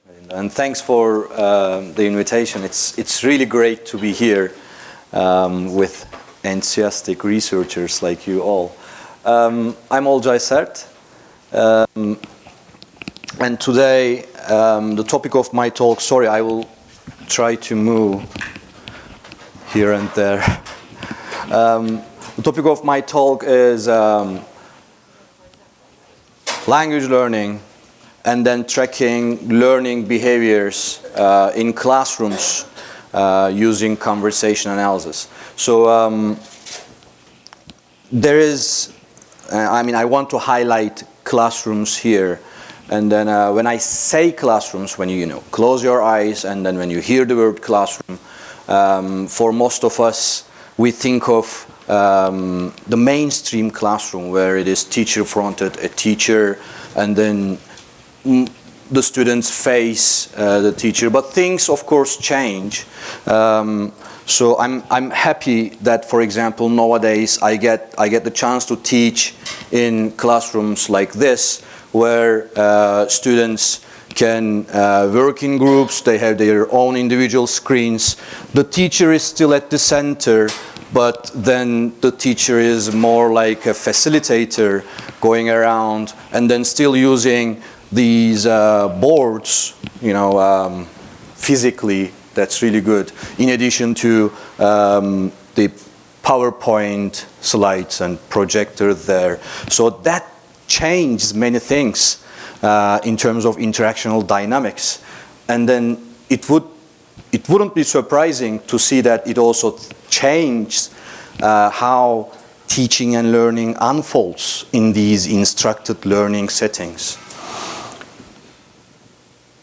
And thanks for the invitation. It's really great to be here with enthusiastic researchers like you all. I'm Olcay Sert, and today the topic of my talk, sorry, I will try to move here and there. The topic of my talk is language learning and then tracking learning behaviors in classrooms using conversation analysis. So there is, I want to highlight classrooms here. And then when I say classrooms, when you close your eyes and then when you hear the word classroom, for most of us, we think of the mainstream classroom where it is teacher-fronted, a teacher, and then the students face the teacher. But things, of course, change. So I'm happy that, for example, nowadays I get the chance to teach in classrooms like this, where students can work in groups. They have their own individual screens. The teacher is still at the center, but then the teacher is more like a facilitator going around and then still using these boards, physically. That's really good. In addition to the PowerPoint slides and projector there. So that changes many things in terms of interactional dynamics. And then it wouldn't be surprising to see that it also changed how teaching and learning unfolds in these instructed learning settings.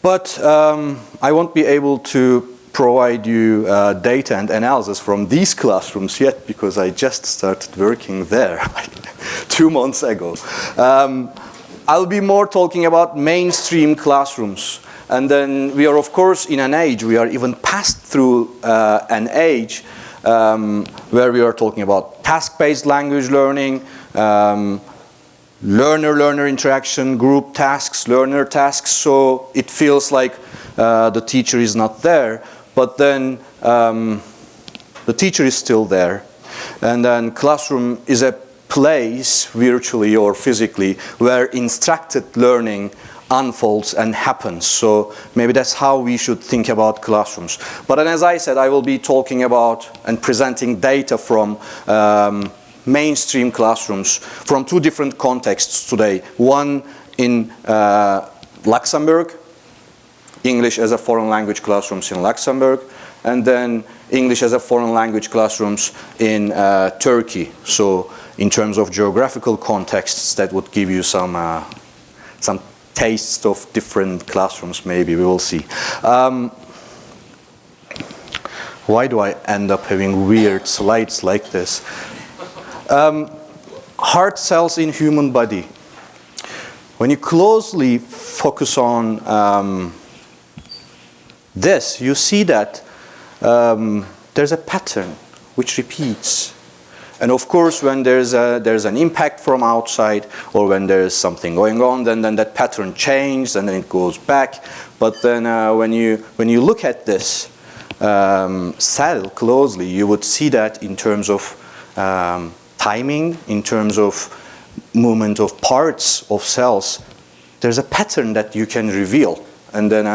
But I won't be able to provide you data and analysis from these classrooms yet, because I just started working there like 2 months ago. I'll be more talking about mainstream classrooms. And then we are, of course, in an age, we are even passed through an age where we are talking about task-based language learning, learner-learner interaction, group tasks, learner tasks. So it feels like the teacher is not there, but then the teacher is still there. And then classroom is a place, virtually or physically, where instructed learning unfolds and happens. So maybe that's how we should think about classrooms. But then, as I said, I will be talking about and presenting data from mainstream classrooms from 2 different contexts today. One in Luxembourg, English as a foreign language classrooms in Luxembourg, and then English as a foreign language classrooms in Turkey. So in terms of geographical contexts, that would give you some tastes of different classrooms, maybe, we will see. Why do I end up having weird slides like this? Heart cells in human body. When you closely focus on this, you see that there's a pattern which repeats. And of course, when there's an impact from outside, or when there's something going on, then that pattern changes and then it goes back. But then when you look at this cell closely, you would see that in terms of timing, in terms of movement of parts of cells, there's a pattern that you can reveal. And then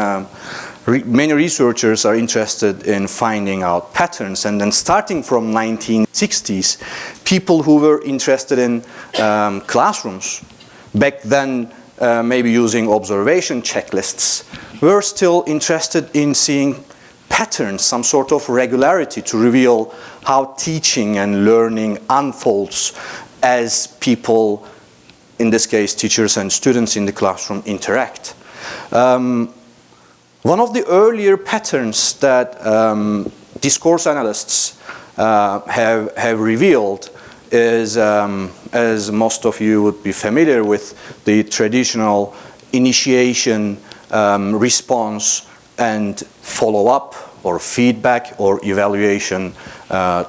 many researchers are interested in finding out patterns. And then starting from 1960s, people who were interested in classrooms, back then maybe using observation checklists, were still interested in seeing patterns, some sort of regularity to reveal how teaching and learning unfolds as people, in this case teachers and students in the classroom, interact. One of the earlier patterns that discourse analysts have revealed is, as most of you would be familiar with, the traditional initiation, response, and follow-up or feedback or evaluation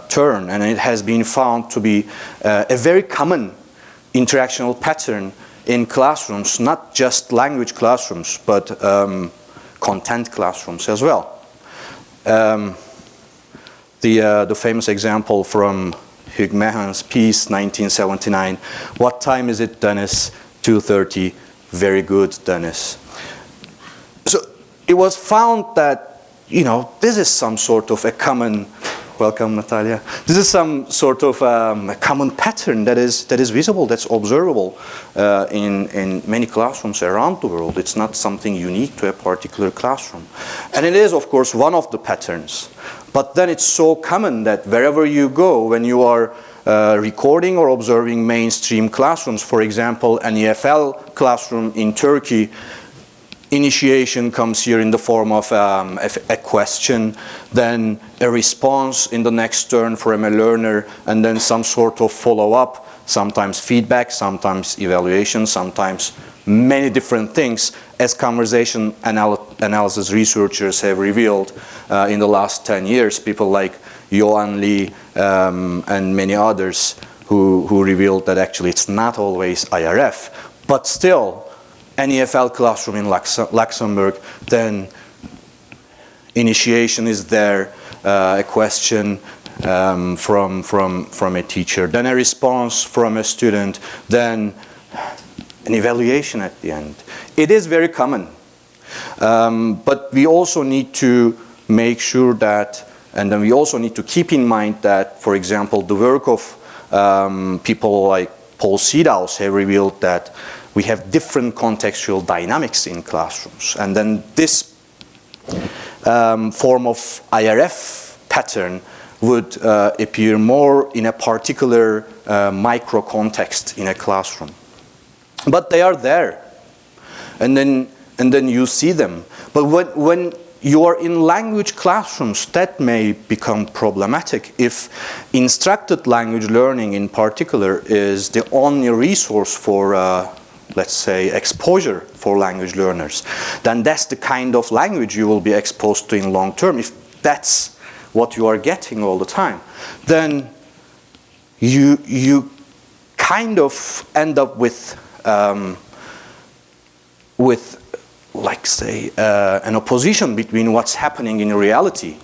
turn. And it has been found to be a very common interactional pattern in classrooms, not just language classrooms, but content classrooms as well. The famous example from Hikmah's piece, 1979, "What time is it, Dennis?" 2:30. Very good, Dennis. So it was found that, you know, this is some sort of a common, welcome Natalia, this is some sort of a common pattern that is visible, that's observable in many classrooms around the world. It's not something unique to a particular classroom. And it is, of course, one of the patterns. But then it's so common that wherever you go, when you are recording or observing mainstream classrooms, for example, an EFL classroom in Turkey, initiation comes here in the form of a question, then a response in the next turn from a learner, and then some sort of follow-up, sometimes feedback, sometimes evaluation, sometimes many different things, as conversation analysis researchers have revealed in the last 10 years, people like Johan Lee and many others who revealed that actually it's not always IRF, but still, an EFL classroom in Luxembourg, then initiation is there, a question from a teacher, then a response from a student, then an evaluation at the end. It is very common, but we also need to make sure that, and then we also need to keep in mind that, for example, the work of people like Paul Seedhouse have revealed that we have different contextual dynamics in classrooms. And then this form of IRF pattern would appear more in a particular micro context in a classroom. But they are there. And then you see them. But when you are in language classrooms, that may become problematic if instructed language learning in particular is the only resource for let's say, exposure for language learners, then that's the kind of language you will be exposed to in long term. If that's what you are getting all the time, then you kind of end up with like say, an opposition between what's happening in reality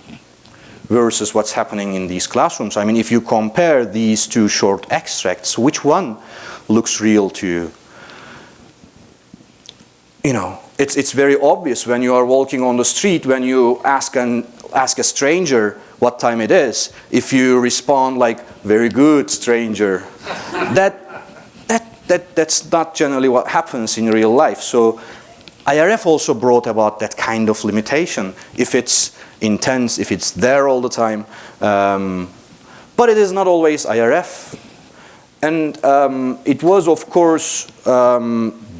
versus what's happening in these classrooms. I mean, if you compare these two short extracts, which one looks real to you? You know, it's very obvious when you are walking on the street, when you ask a stranger what time it is, if you respond like, "Very good, stranger," that's not generally what happens in real life. So IRF also brought about that kind of limitation, if it's intense, if it's there all the time. But it is not always IRF. And it was, of course,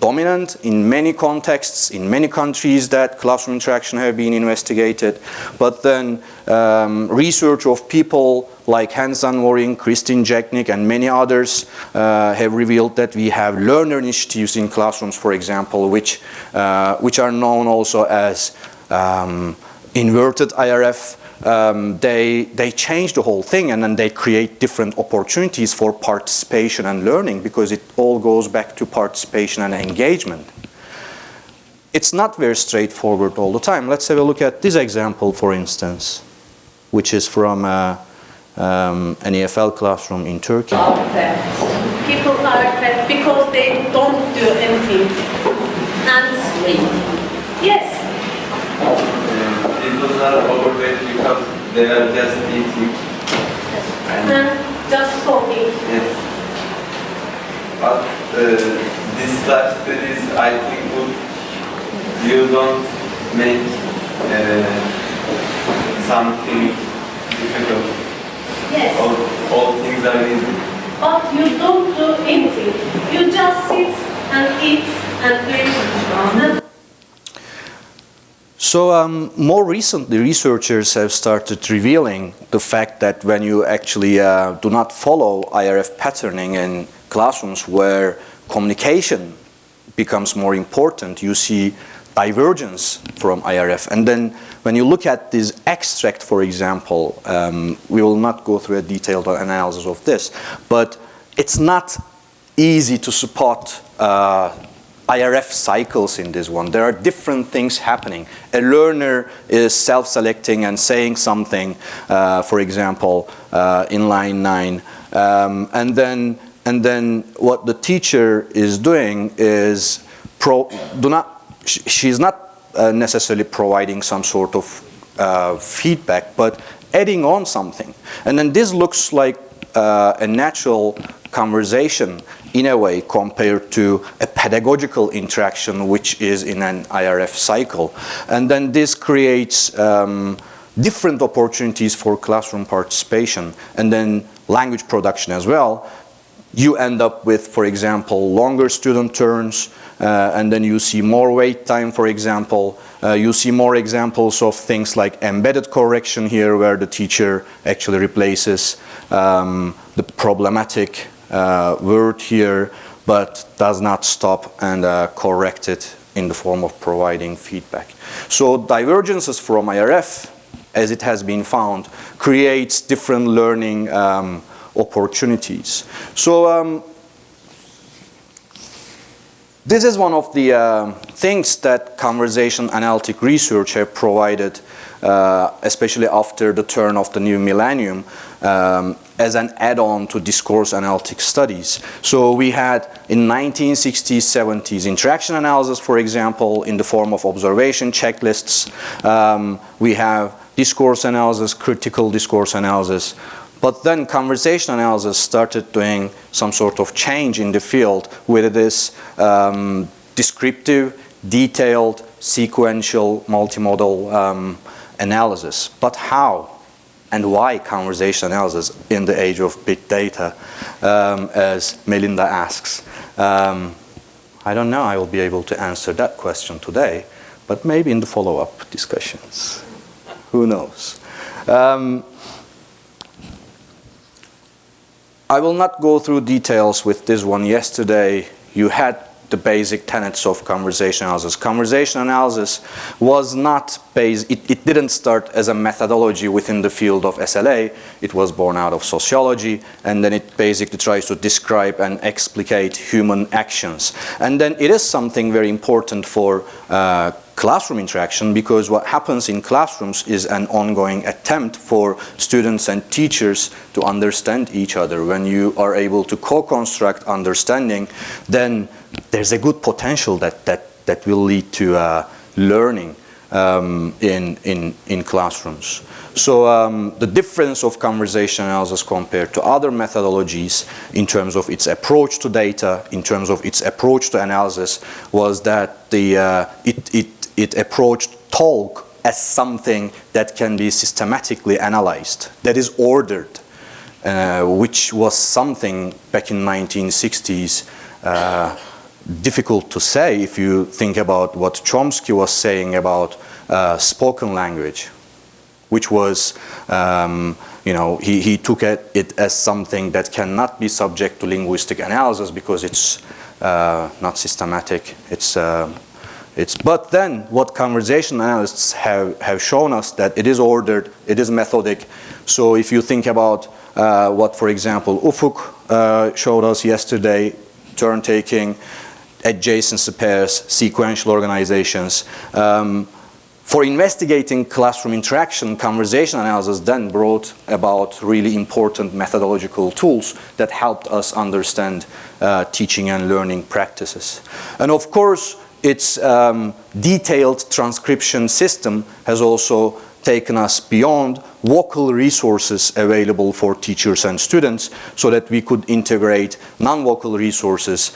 dominant in many contexts, in many countries that classroom interaction have been investigated. But then research of people like Hans Waring, Christine Jeknik, and many others have revealed that we have learner initiatives in classrooms, for example, which are known also as inverted IRF. They change the whole thing, and then they create different opportunities for participation and learning, because it all goes back to participation and engagement. It's not very straightforward all the time. Let's have a look at this example, for instance, which is from an EFL classroom in Turkey. People are fed because they don't do anything. And yes. People are overweight because they are just eating. And just talking. Yes. But this lifestyle is, I think, good. You don't make something difficult. Yes. All things are easy. But you don't do anything. You just sit and eat and drink. So more recently, researchers have started revealing the fact that when you actually do not follow IRF patterning in classrooms where communication becomes more important, you see divergence from IRF. And then when you look at this extract, for example, we will not go through a detailed analysis of this, but it's not easy to spot IRF cycles in this one. There are different things happening. A learner is self-selecting and saying something, for example, in line 9. And then what the teacher is doing is, she's not necessarily providing some sort of feedback, but adding on something. And then this looks like a natural conversation in a way compared to a pedagogical interaction which is in an IRF cycle. And then this creates different opportunities for classroom participation and then language production as well. You end up with, for example, longer student turns, and then you see more wait time, for example. You see more examples of things like embedded correction here, where the teacher actually replaces the problematic word here, but does not stop and correct it in the form of providing feedback. So divergences from IRF, as it has been found, creates different learning opportunities. So this is one of the things that conversation analytic research have provided, especially after the turn of the new millennium, as an add-on to discourse analytic studies. So we had in 1960s, 70s interaction analysis, for example, in the form of observation checklists. We have discourse analysis, critical discourse analysis. But then conversation analysis started doing some sort of change in the field with this descriptive, detailed, sequential, multimodal analysis. But how and why conversation analysis in the age of big data, as Melinda asks? I don't know I will be able to answer that question today, but maybe in the follow-up discussions. Who knows? I will not go through details with this one. Yesterday, you had the basic tenets of conversation analysis. Conversation analysis was not based, it didn't start as a methodology within the field of SLA. It was born out of sociology, and then it basically tries to describe and explicate human actions. And then it is something very important for classroom interaction, because what happens in classrooms is an ongoing attempt for students and teachers to understand each other. When you are able to co-construct understanding, then there's a good potential that will lead to learning in classrooms. So the difference of conversation analysis compared to other methodologies in terms of its approach to data, in terms of its approach to analysis, was that it approached talk as something that can be systematically analyzed, that is ordered, which was something back in 1960s difficult to say if you think about what Chomsky was saying about spoken language, which was, he took it as something that cannot be subject to linguistic analysis because it's not systematic. But then what conversation analysts have shown us, that it is ordered, it is methodic. So if you think about what, for example, Ufuk showed us yesterday, turn taking, adjacency pairs, sequential organizations. For investigating classroom interaction, conversation analysis then brought about really important methodological tools that helped us understand teaching and learning practices. And of course, its detailed transcription system has also taken us beyond vocal resources available for teachers and students, so that we could integrate non-vocal resources,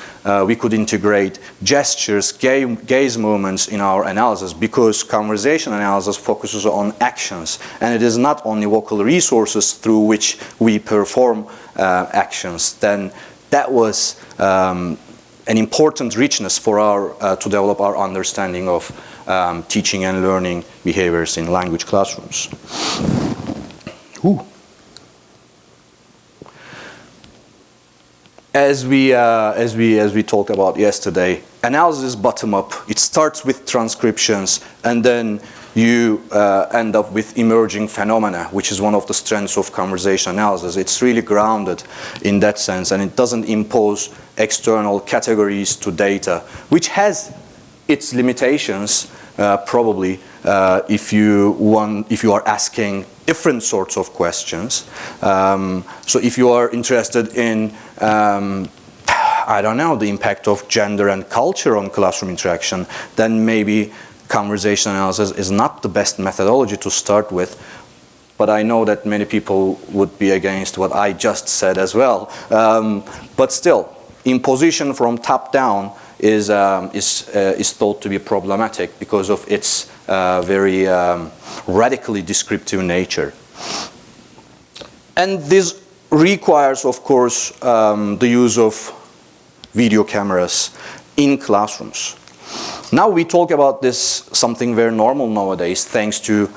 we could integrate gestures, gaze movements in our analysis, because conversation analysis focuses on actions, and it is not only vocal resources through which we perform actions. Then that was an important richness for to develop our understanding of teaching and learning behaviors in language classrooms. Ooh. As we talked about yesterday, analysis is bottom up. It starts with transcriptions, and then you end up with emerging phenomena, which is one of the strengths of conversation analysis. It's really grounded in that sense, and it doesn't impose external categories to data, which has its limitations, probably, if you are asking different sorts of questions. So if you are interested in I don't know, the impact of gender and culture on classroom interaction, then maybe conversation analysis is not the best methodology to start with. But I know that many people would be against what I just said as well. But still, imposition from top down is thought to be problematic because of its very radically descriptive nature. And this requires, of course, the use of video cameras in classrooms. Now we talk about this, something very normal nowadays, thanks to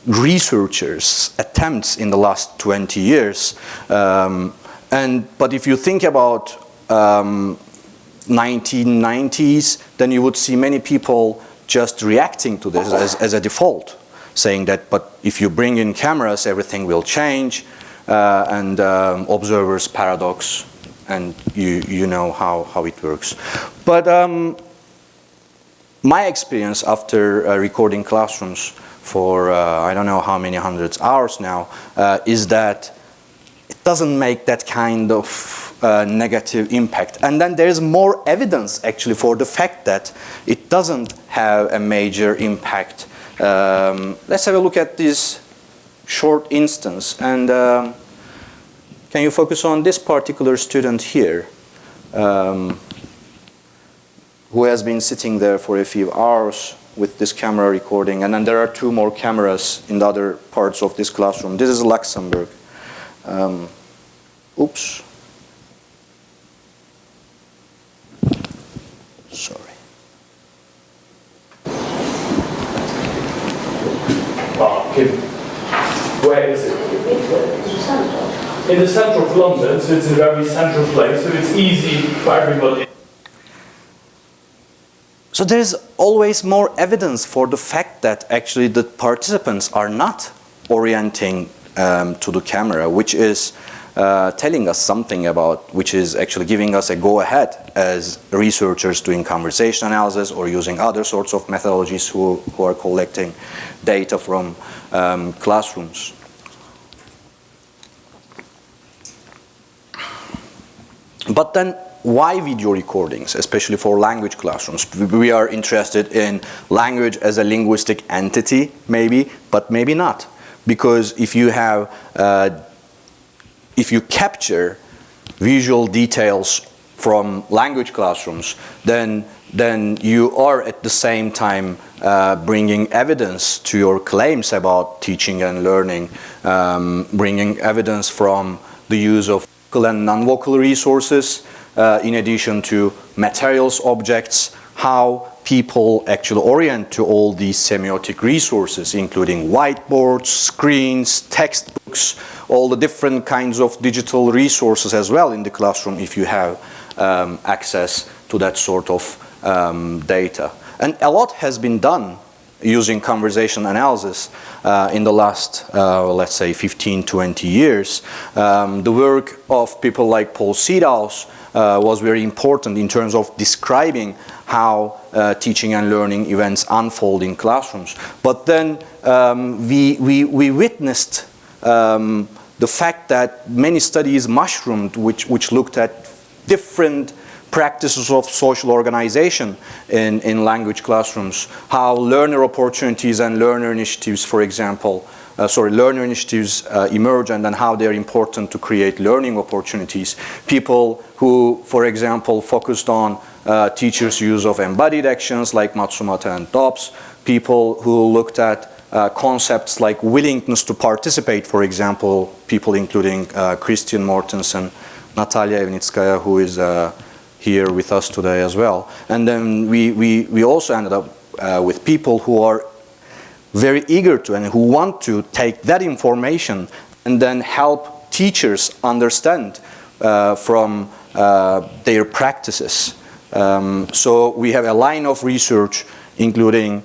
researchers' attempts in the last 20 years. But if you think about 1990s, then you would see many people just reacting to this as a default, saying that, but if you bring in cameras, everything will change, and observer's paradox, and you know how it works. But my experience after recording classrooms for I don't know how many hundreds of hours now is that it doesn't make that kind of negative impact. And then there's more evidence actually for the fact that it doesn't have a major impact. Let's have a look at this short instance. And can you focus on this particular student here, who has been sitting there for a few hours with this camera recording, and then there are two more cameras in the other parts of this classroom. This is Luxembourg. Oops. Sorry. Well, where is it? In the centre of London, so it's a very central place, so it's easy for everybody. So there's always more evidence for the fact that actually the participants are not orienting to the camera, which is telling us something about, which is actually giving us a go-ahead as researchers doing conversation analysis or using other sorts of methodologies who are collecting data from classrooms. But then, why video recordings, especially for language classrooms? We are interested in language as a linguistic entity, maybe, but maybe not. Because if you have, if you capture visual details from language classrooms, then you are at the same time bringing evidence to your claims about teaching and learning, bringing evidence from the use of vocal and non-vocal resources, in addition to materials, objects, how people actually orient to all these semiotic resources, including whiteboards, screens, textbooks, all the different kinds of digital resources as well in the classroom if you have access to that sort of data. And a lot has been done using conversation analysis in the last, let's say, 15, 20 years. The work of people like Paul Seedhouse was very important in terms of describing how teaching and learning events unfold in classrooms. But then we witnessed the fact that many studies mushroomed which looked at different practices of social organization in language classrooms, how learner opportunities and learner initiatives, for example, learner initiatives emerge, and then how they're important to create learning opportunities. People who, for example, focused on teachers' use of embodied actions like Matsumata and Dobbs, people who looked at concepts like willingness to participate, for example, people including Christian Mortensen, Natalia Evnitskaya, who is here with us today as well. And then we also ended up with people who are very eager to and who want to take that information and then help teachers understand from their practices. So we have a line of research including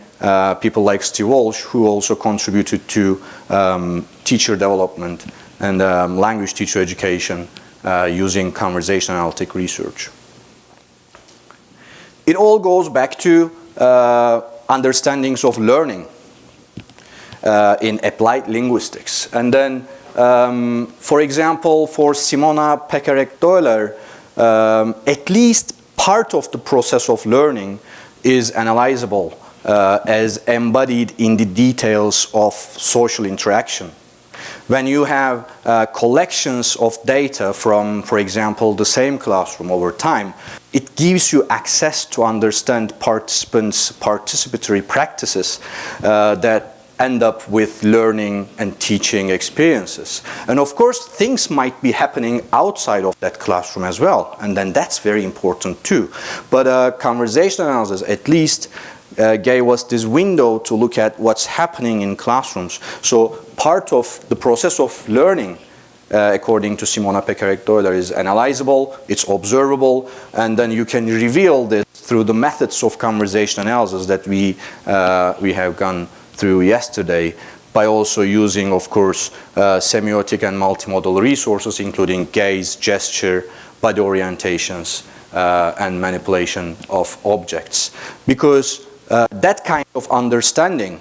people like Steve Walsh, who also contributed to teacher development and language teacher education using conversation analytic research. It all goes back to understandings of learning in applied linguistics. And then, for example, for Simona Pekarek-Doehler, at least part of the process of learning is analyzable as embodied in the details of social interaction. When you have collections of data from, for example, the same classroom over time, it gives you access to understand participants' participatory practices that end up with learning and teaching experiences. And of course, things might be happening outside of that classroom as well, and then that's very important too. But conversation analysis at least gave us this window to look at what's happening in classrooms. So part of the process of learning, according to Simona Pekarek-Doehler, is analyzable, it's observable, and then you can reveal this through the methods of conversation analysis that we have gone through yesterday, by also using, of course, semiotic and multimodal resources, including gaze, gesture, body orientations, and manipulation of objects. Because that kind of understanding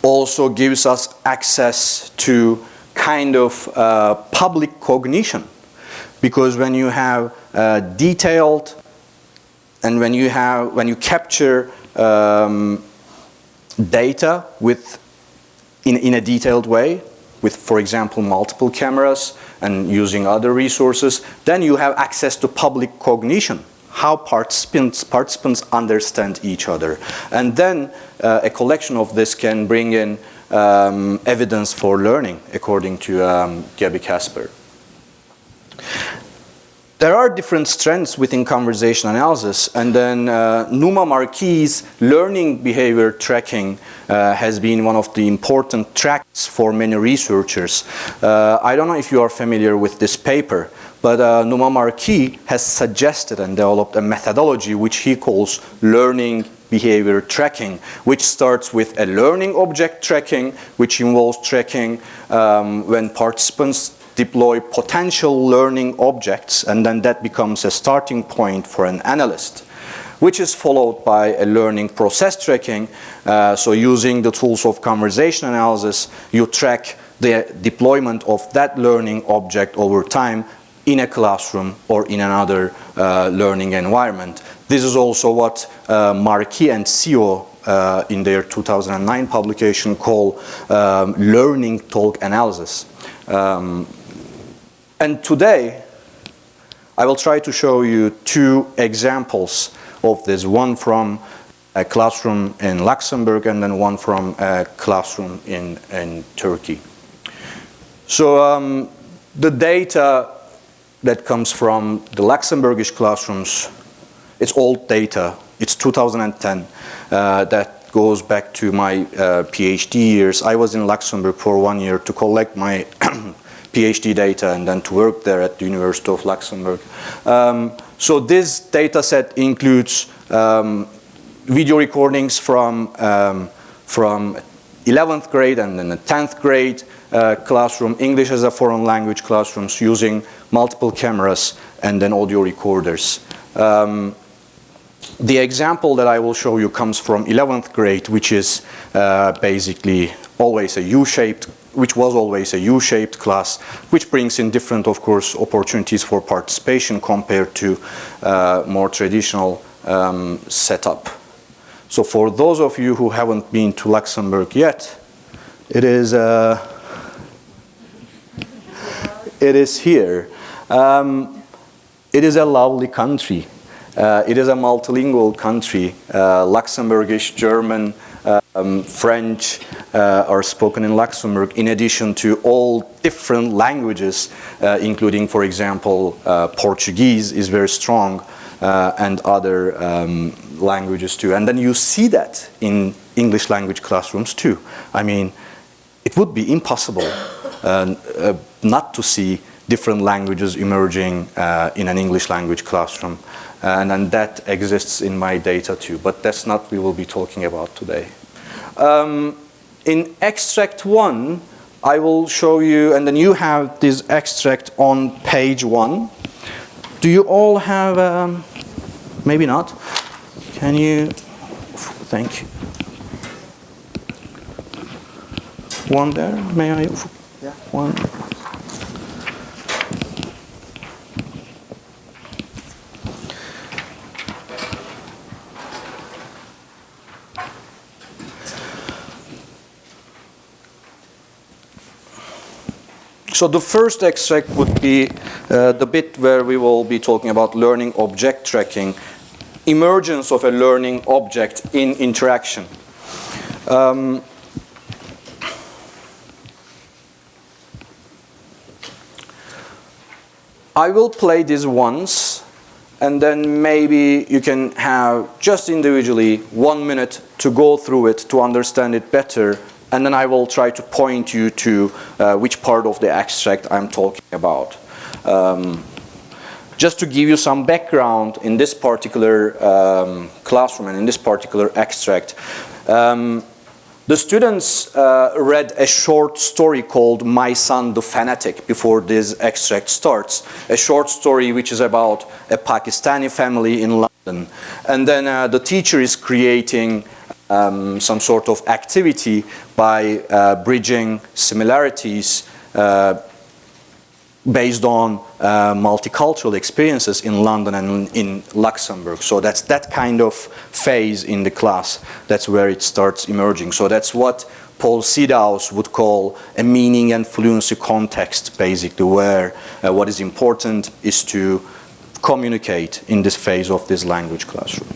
also gives us access to kind of public cognition. Because when you have detailed and when you capture data in a detailed way, with, for example, multiple cameras and using other resources, then you have access to public cognition, how participants understand each other. And then a collection of this can bring in evidence for learning, according to Gabi Casper. There are different strengths within conversation analysis, and then Numa Marquis' learning behavior tracking has been one of the important tracks for many researchers. I don't know if you are familiar with this paper, but Numa Marquis has suggested and developed a methodology which he calls learning behavior tracking, which starts with a learning object tracking, which involves tracking when participants deploy potential learning objects, and then that becomes a starting point for an analyst, which is followed by a learning process tracking. So using the tools of conversation analysis, you track the deployment of that learning object over time in a classroom or in another learning environment. This is also what Marquis and Seo in their 2009 publication call learning talk analysis. And today, I will try to show you two examples of this, one from a classroom in Luxembourg and then one from a classroom in Turkey. So the data that comes from the Luxembourgish classrooms, it's old data, it's 2010, that goes back to my PhD years. I was in Luxembourg for 1 year to collect my PhD data and then to work there at the University of Luxembourg. So this data set includes video recordings from 11th grade and then the 10th grade classroom, English as a foreign language classrooms using multiple cameras and then audio recorders. The example that I will show you comes from 11th grade, which is basically always a U-shaped, which was always a U-shaped class, which brings in different, of course, opportunities for participation compared to more traditional setup. So for those of you who haven't been to Luxembourg yet, it is here. It is a lovely country. It is a multilingual country. Luxembourgish, German, French are spoken in Luxembourg, in addition to all different languages, including, for example, Portuguese is very strong, and other languages too. And then you see that in English language classrooms too. I mean, it would be impossible not to see different languages emerging in an English language classroom. And then that exists in my data too, but that's not what we will be talking about today. In extract 1, I will show you, and then you have this extract on page 1. Do you all have, maybe not, can you, thank you. One there, may I? Yeah. One. So the first extract would be the bit where we will be talking about learning object tracking, emergence of a learning object in interaction. I will play this once, and then maybe you can have just individually 1 minute to go through it to understand it better, and then I will try to point you to which part of the extract I'm talking about. Just to give you some background in this particular classroom and in this particular extract, the students read a short story called My Son the Fanatic before this extract starts. A short story which is about a Pakistani family in London. And then the teacher is creating some sort of activity by bridging similarities based on multicultural experiences in London and in Luxembourg. So that's that kind of phase in the class. That's where it starts emerging. So that's what Paul Sidaus would call a meaning and fluency context, basically, where what is important is to communicate in this phase of this language classroom.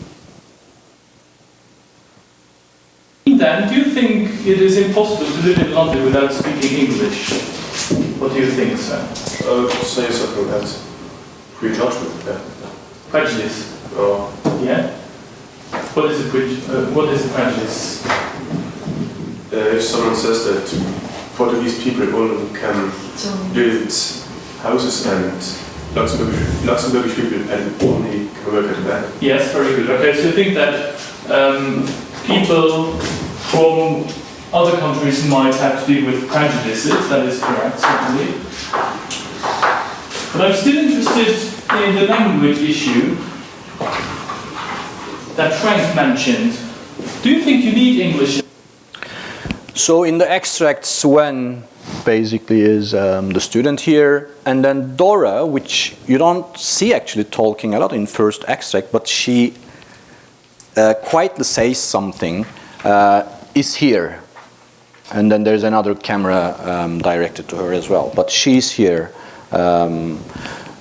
Dan, do you think it is impossible to live in London without speaking English? What do you think, sir? Say something about prejudgment. Yeah. Prejudice. Oh. Yeah. What is a prejudice? If someone says that Portuguese people only can build houses and Luxembourgish people and only can work at the bank. Yes, very good. Okay, so you think that people from other countries might have to deal with prejudices, that is correct, certainly. But I'm still interested in the language issue that Frank mentioned. Do you think you need English? So in the extract, Sven basically is the student here, and then Dora, which you don't see actually talking a lot in first extract, but she quietly says something, is here. And then there's another camera directed to her as well, but she's here.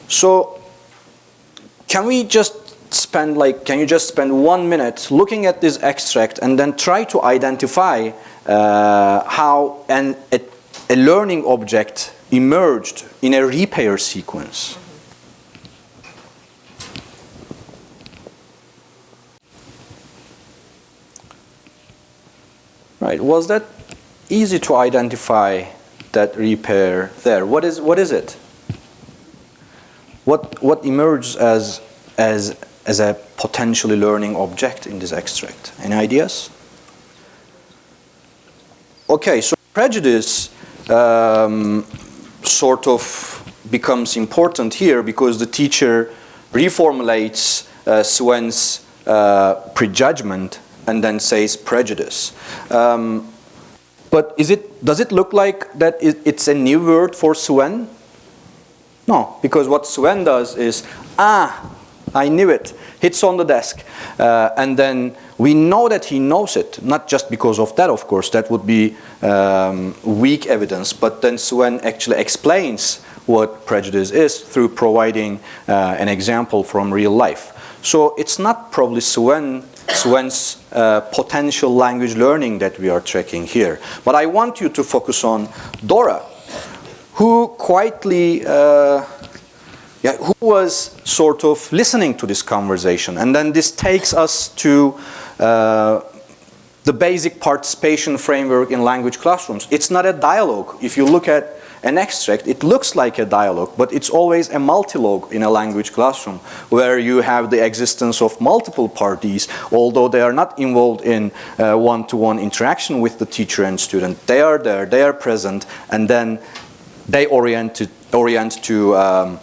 So can we just spend can you just spend 1 minute looking at this extract and then try to identify how a learning object emerged in a repair sequence? Right, was that easy to identify, that repair there? What is it? What emerges as a potentially learning object in this extract? Any ideas? Okay, so prejudice sort of becomes important here because the teacher reformulates Sven's prejudgment and then says prejudice. But does it look like that it's a new word for Sven? No, because what Sven does is, I knew it, hits on the desk. And then we know that he knows it, not just because of that, of course, that would be weak evidence, but then Sven actually explains what prejudice is through providing an example from real life. So it's not probably Sven's potential language learning that we are tracking here. But I want you to focus on Dora, who quietly, who was sort of listening to this conversation. And then this takes us to the basic participation framework in language classrooms. It's not a dialogue. If you look at an extract, it looks like a dialogue, but it's always a multilogue in a language classroom, where you have the existence of multiple parties, although they are not involved in one-to-one interaction with the teacher and student. They are there, they are present, and then they orient to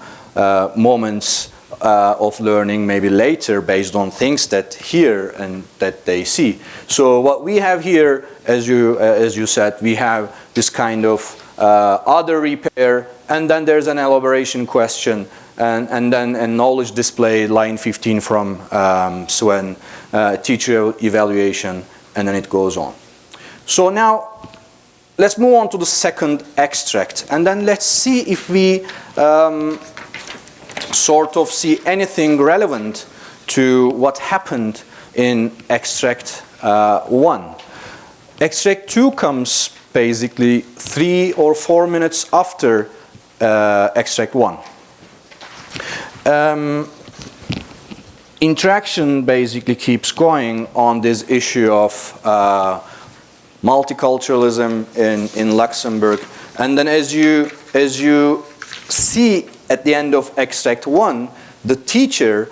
moments of learning maybe later based on things that hear and that they see. So what we have here, as you said, we have this kind of other repair, and then there's an elaboration question, and then a knowledge display, line 15 from Sven, teacher evaluation, and then it goes on. So now let's move on to the second extract, and then let's see if we sort of see anything relevant to what happened in extract 1. Extract 2 comes basically 3 or 4 minutes after extract 1. Interaction basically keeps going on this issue of multiculturalism in Luxembourg, and then as you see at the end of extract 1, the teacher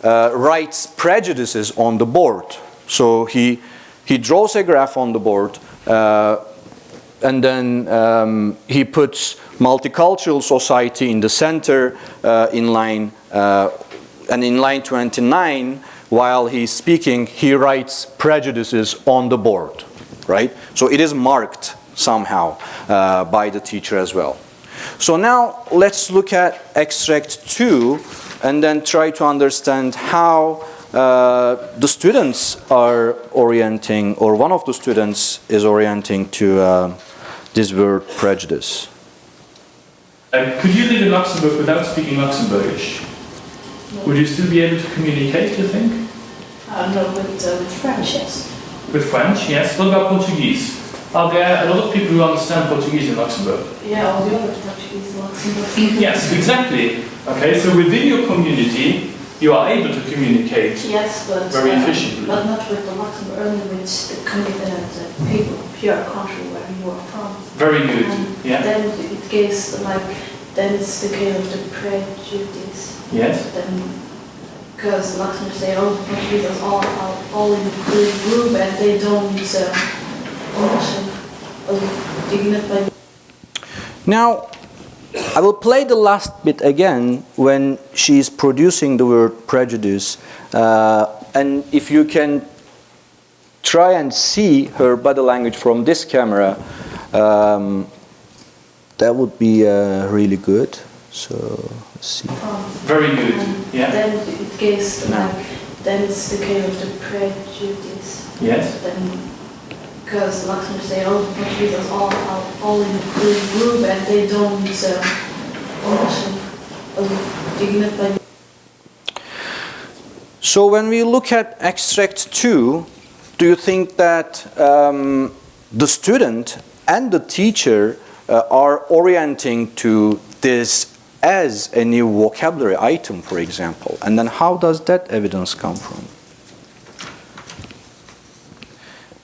writes prejudices on the board. So he draws a graph on the board, and then he puts multicultural society in the center in line, and in line 29, while he's speaking, he writes prejudices on the board, right? So it is marked somehow by the teacher as well. So now let's look at extract 2 and then try to understand how the students are orienting, or one of the students is orienting to this word prejudice. Could you live in Luxembourg without speaking Luxembourgish? No. Would you still be able to communicate, you think? No, with French, yes. With French, yes. What about Portuguese? Are there a lot of people who understand Portuguese in Luxembourg? Yeah, all the other Portuguese in Luxembourg. Yes, exactly. Okay, so within your community, you are able to communicate Yes, but very efficiently. But not with the Luxembourg, only with the community and the people of your country where you are from. Very good. And Yeah. then it gives then it's the case of the prejudice. Yes. Then, because Luxembourg say all the Portuguese are all in the group and they don't ownership of dignity. Now, I will play the last bit again when she's producing the word prejudice, and if you can try and see her body language from this camera, that would be really good. So let's see. Very good. Yeah. Then it gives then it's the case of the prejudice. Yes. Then, because Luxembourg say all the Portuguese are all in the group and they don't ownership of dignity. So when we look at extract 2, do you think that the student and the teacher are orienting to this as a new vocabulary item, for example? And then how does that evidence come from?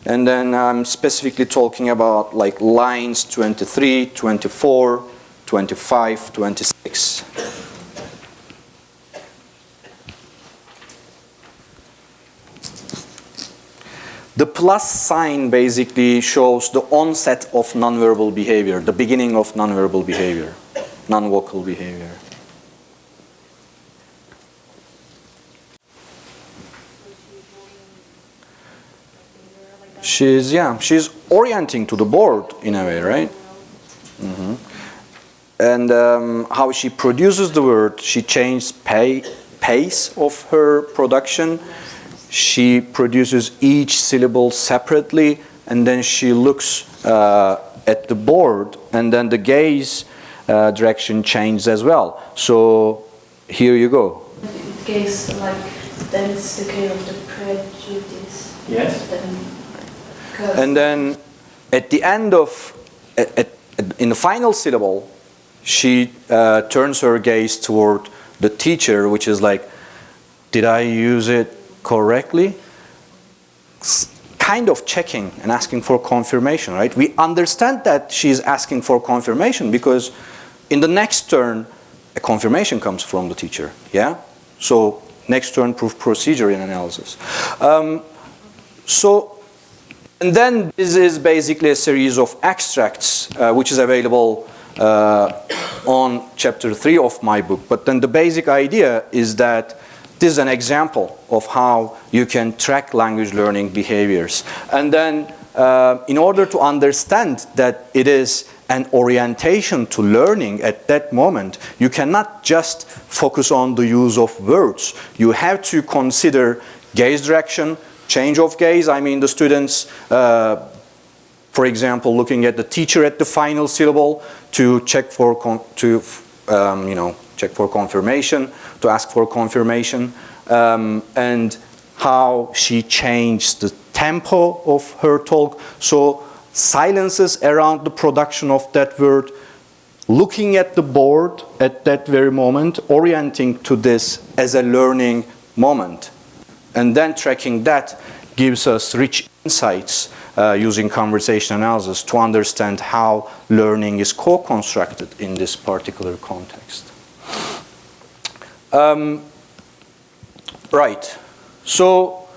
And then I'm specifically talking about like lines 23, 24, 25, 26. The plus sign basically shows the onset of nonverbal behavior, the beginning of nonverbal behavior, non-vocal behavior. She's orienting to the board in a way, right? Mm-hmm. And how she produces the word, she changes pace of her production. She produces each syllable separately, and then she looks at the board, and then the gaze direction changes as well. So here you go. It gives then it's the case of the prejudice. Yes. And then at the end of, in the final syllable, she turns her gaze toward the teacher, which is like, did I use it correctly? kind of checking and asking for confirmation, right? We understand that she's asking for confirmation because in the next turn, a confirmation comes from the teacher, yeah? So next turn proof procedure in analysis. And then this is basically a series of extracts which is available on chapter 3 of my book. But then the basic idea is that this is an example of how you can track language learning behaviors. And then in order to understand that it is an orientation to learning at that moment, you cannot just focus on the use of words. You have to consider gaze direction, change of gaze. I mean the students, for example, looking at the teacher at the final syllable to check for check for confirmation, to ask for confirmation, and how she changed the tempo of her talk. So silences around the production of that word, looking at the board at that very moment, orienting to this as a learning moment. And then tracking that gives us rich insights using conversation analysis to understand how learning is co-constructed in this particular context. Right. So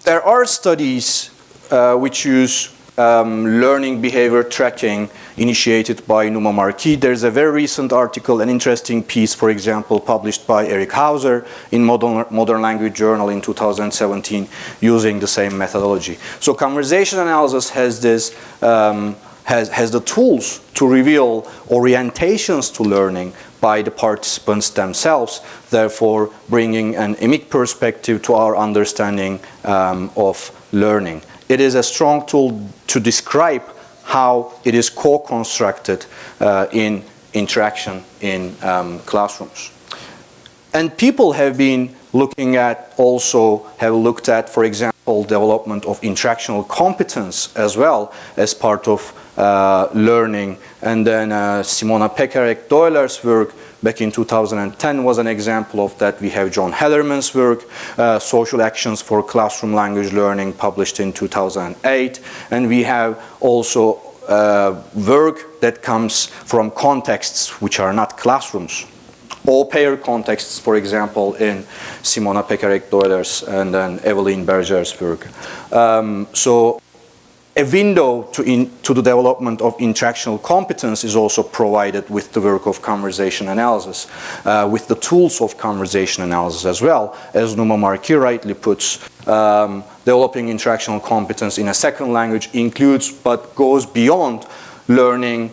there are studies which use learning behavior tracking initiated by Numa Marquis. There's a very recent article, an interesting piece, for example, published by Eric Hauser in Modern Language Journal in 2017 using the same methodology. So conversation analysis has this has the tools to reveal orientations to learning by the participants themselves, therefore bringing an emic perspective to our understanding of learning. It is a strong tool to describe how it is co-constructed in interaction in classrooms. And people have been looking at, also have looked at, for example, development of interactional competence as well as part of learning. And then Simona Pekarek-Doyler's work back in 2010 was an example of that. We have John Hellerman's work, Social Actions for Classroom Language Learning, published in 2008. And we have also work that comes from contexts which are not classrooms. All pair contexts, for example, in Simona Pekarek-Doyler's and then Evelyn Berger's work. So a window to the development of interactional competence is also provided with the work of conversation analysis, with the tools of conversation analysis as well. As Numa Marquis rightly puts, developing interactional competence in a second language includes but goes beyond learning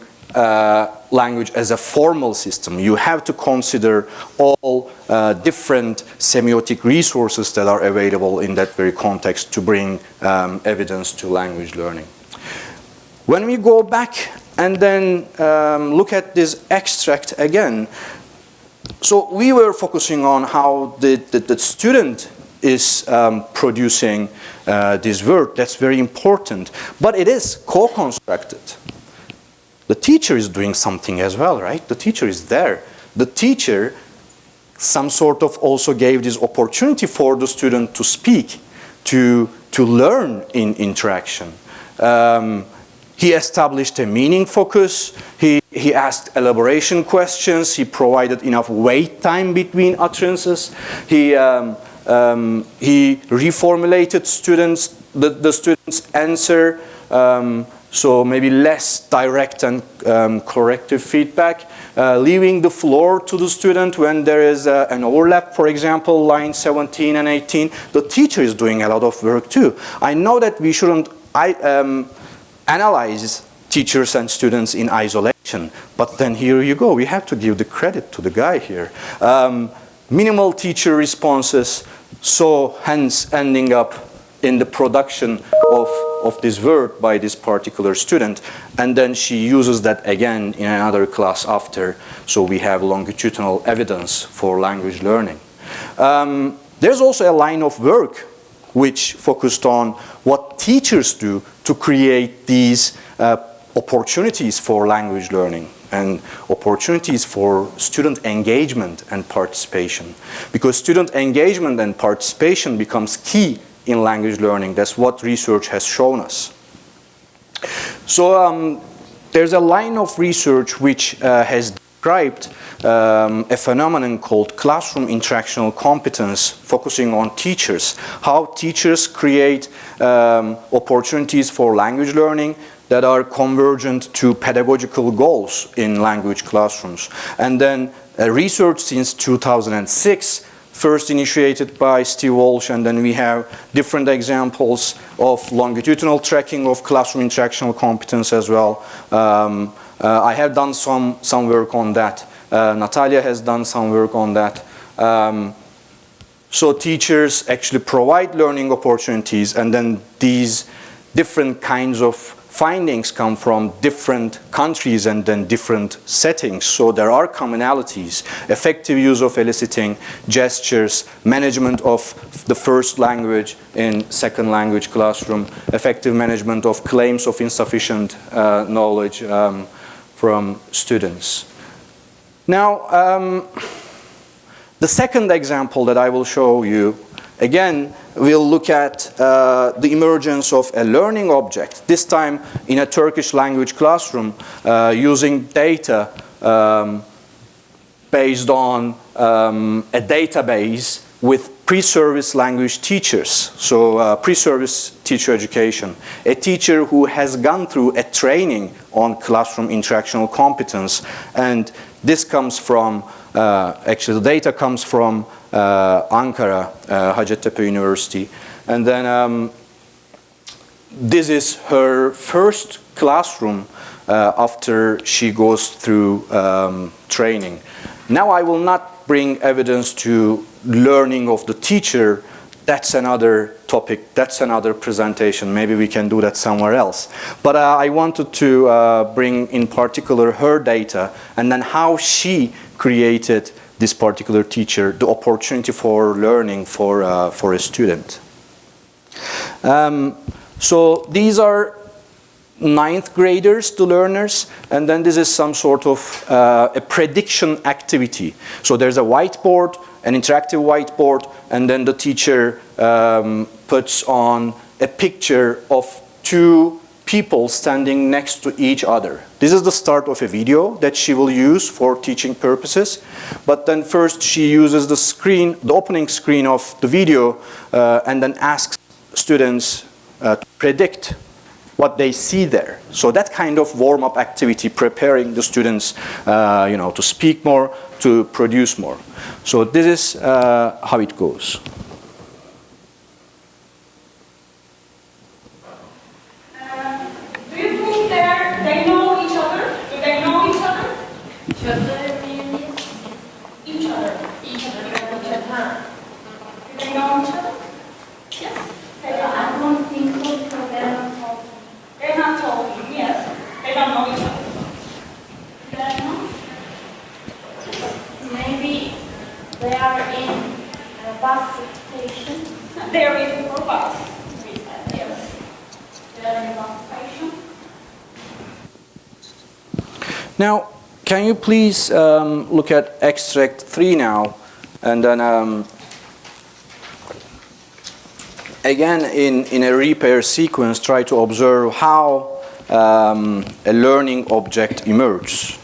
language as a formal system. You have to consider all different semiotic resources that are available in that very context to bring evidence to language learning. When we go back and then look at this extract again, so we were focusing on how the student is producing this word. That's very important, but it is co-constructed. The teacher is doing something as well, right? The teacher is there. The teacher some sort of also gave this opportunity for the student to speak, to learn in interaction. He established a meaning focus. He asked elaboration questions. He provided enough wait time between utterances. He reformulated the students' answer. So maybe less direct and corrective feedback, leaving the floor to the student when there is an overlap, for example, line 17 and 18. The teacher is doing a lot of work too. I know that we shouldn't analyze teachers and students in isolation, but then here you go. We have to give the credit to the guy here. Minimal teacher responses, so hence ending up in the production of this word by this particular student, and then she uses that again in another class after, so we have longitudinal evidence for language learning. There's also a line of work which focused on what teachers do to create these opportunities for language learning and opportunities for student engagement and participation, because student engagement and participation becomes key in language learning. That's what research has shown us. So there's a line of research which has described a phenomenon called classroom interactional competence, focusing on teachers, how teachers create opportunities for language learning that are convergent to pedagogical goals in language classrooms. And then research since 2006, first initiated by Steve Walsh, and then we have different examples of longitudinal tracking of classroom interactional competence as well. I have done some work on that. Natalia has done some work on that. So teachers actually provide learning opportunities, and then these different kinds of findings come from different countries and then different settings. So there are commonalities: effective use of eliciting, gestures, management of the first language in second language classroom, effective management of claims of insufficient knowledge from students. Now, the second example that I will show you, again, we'll look at the emergence of a learning object, this time in a Turkish language classroom, using data based on a database with pre-service language teachers, so pre-service teacher education. A teacher who has gone through a training on classroom interactional competence, and this comes from, actually the data comes from Ankara, Hacettepe University. And then this is her first classroom after she goes through training. Now I will not bring evidence to learning of the teacher. That's another topic, that's another presentation. Maybe we can do that somewhere else. But I wanted to bring in particular her data, and then how she created this particular teacher, the opportunity for learning for a student. So these are 9th graders, the learners, and then this is some sort of a prediction activity. So there's a whiteboard, an interactive whiteboard, and then the teacher puts on a picture of 2 people standing next to each other. This is the start of a video that she will use for teaching purposes. But then first she uses the screen, the opening screen of the video, and then asks students to predict what they see there. So that kind of warm-up activity, preparing the students to speak more, to produce more. So this is how it goes. Do you think they know each other? Do they know each other? Each other means each other. Each other. Do they know each other? Yes. I don't think so because they're not talking. They're not talking, yes. They don't know each other. Do they know? Maybe they are in a bus station. They're waiting for a bus. Yes. They're in a bus station. Now, can you please look at extract 3 now, and then again in a repair sequence try to observe how a learning object emerges.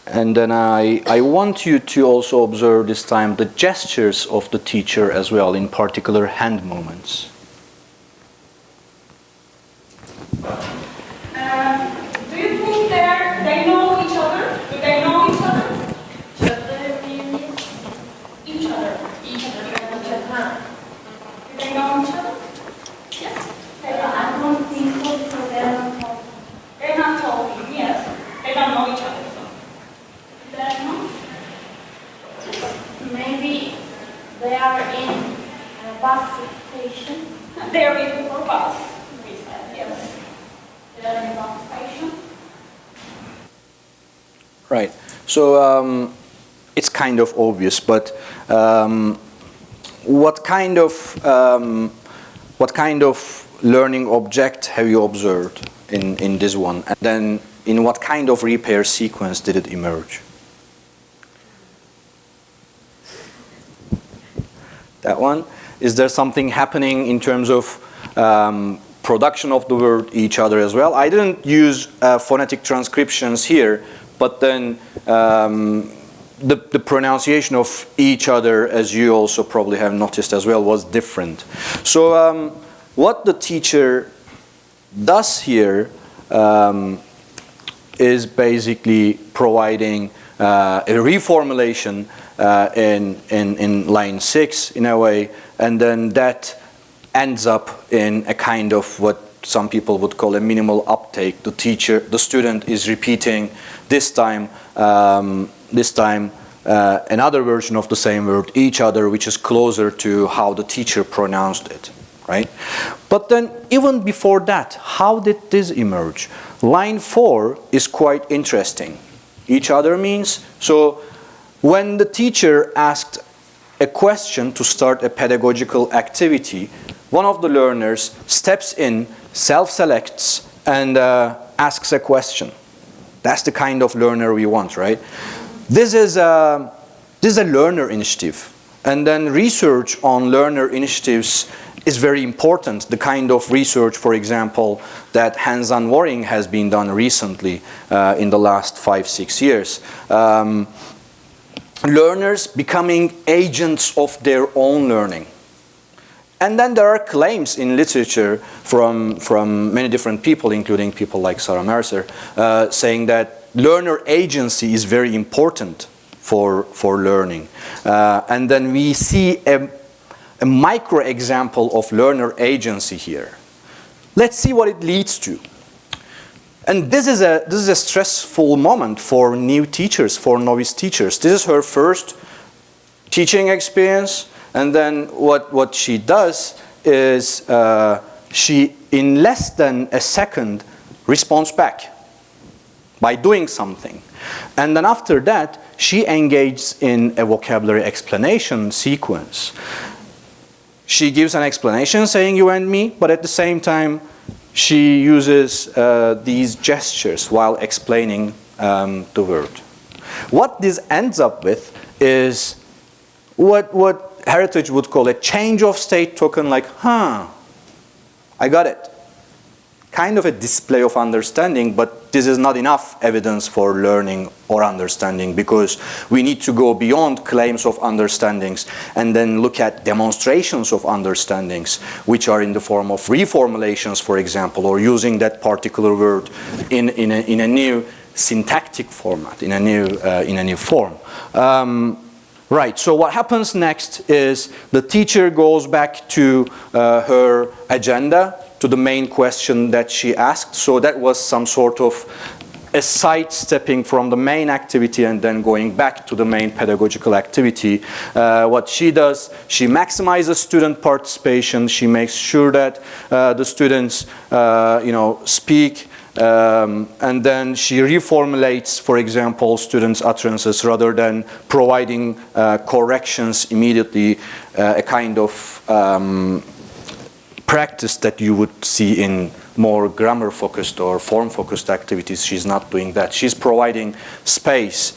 And then I want you to also observe this time the gestures of the teacher as well, in particular hand movements. Do you think they know each other? Do they know each other? Each other means each other. Each other. Do they know each other? Yes. I don't think so because they're not talking. They're not talking, yes. They don't know each other. Do they know? Maybe they are in a bus station. They're waiting for a bus. Yes. They're in a bus station. Right. So it's kind of obvious, but what kind of learning object have you observed in this one? And then in what kind of repair sequence did it emerge? that one. Is there something happening in terms of production of the word each other as well? I didn't use phonetic transcriptions here, but then the pronunciation of each other, as you also probably have noticed as well, was different. So what the teacher does here is basically providing a reformulation in line 6 in a way, and then that ends up in a kind of what some people would call a minimal uptake. The student is repeating this time another version of the same word, each other, which is closer to how the teacher pronounced it, right? But then even before that, how did this emerge? Line 4 is quite interesting. Each other means, so when the teacher asked a question to start a pedagogical activity, one of the learners steps in, self-selects, and asks a question. That's the kind of learner we want, right? This is a learner initiative. And then research on learner initiatives is very important. The kind of research, for example, that hands-on working has been done recently in the last 5-6 years. Learners becoming agents of their own learning. And then there are claims in literature from many different people, including people like Sarah Mercer, saying that learner agency is very important for learning. And then we see a micro example of learner agency here. Let's see what it leads to. And this is a stressful moment for new teachers, for novice teachers. This is her first teaching experience. And then what she does is she, in less than a second, responds back by doing something. And then after that, she engages in a vocabulary explanation sequence. She gives an explanation saying you and me, but at the same time, she uses these gestures while explaining the word. What this ends up with is what Heritage would call a change of state token, like, I got it. Kind of a display of understanding, but this is not enough evidence for learning or understanding, because we need to go beyond claims of understandings and then look at demonstrations of understandings, which are in the form of reformulations, for example, or using that particular word in a new syntactic format, in a new form. Right, so what happens next is the teacher goes back to her agenda, to the main question that she asked. So that was some sort of a sidestepping from the main activity and then going back to the main pedagogical activity. What she does, she maximizes student participation. She makes sure that the students speak. And then she reformulates, for example, students' utterances rather than providing corrections immediately, a kind of practice that you would see in more grammar-focused or form-focused activities. She's not doing that. She's providing space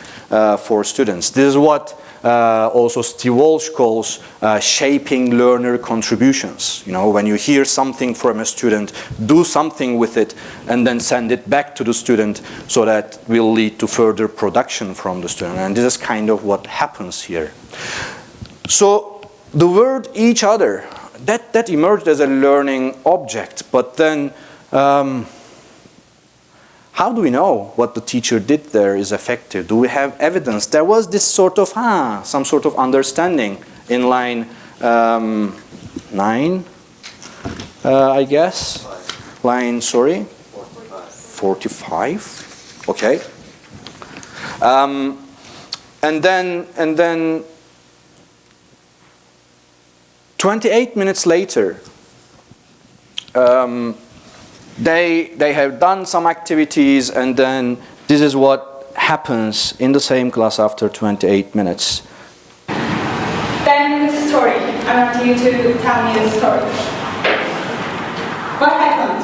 for students. This is what also Steve Walsh calls shaping learner contributions. You know, when you hear something from a student, do something with it and then send it back to the student so that will lead to further production from the student. And this is kind of what happens here. So the word each other, that emerged as a learning object, but then how do we know what the teacher did there is effective? Do we have evidence? There was this sort of, some sort of understanding in line 9, I guess. Line, sorry? 45. Okay. And then 28 minutes later, they have done some activities, and then this is what happens in the same class after 28 minutes. Then the story. I want you to tell me the story. What happened?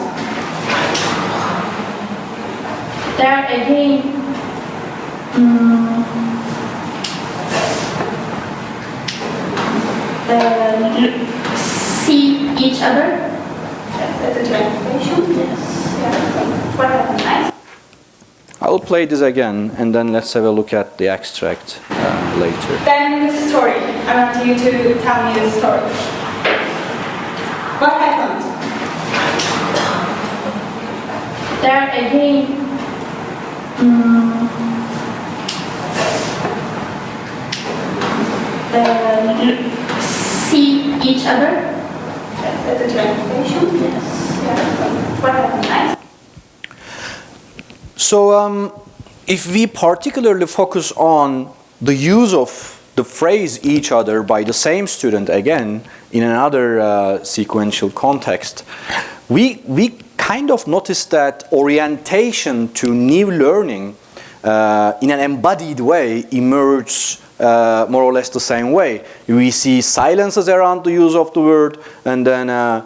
There again, the see each other. That's a translation. Yes. Yeah. What happened next? I'll play this again, and then let's have a look at the extract later. Then the story. I want you to tell me the story. What happened? There again. See each other. That's a translation. Yes. Yeah. What happened next? So if we particularly focus on the use of the phrase each other by the same student again in another sequential context, we kind of notice that orientation to new learning in an embodied way emerges more or less the same way. We see silences around the use of the word, and then the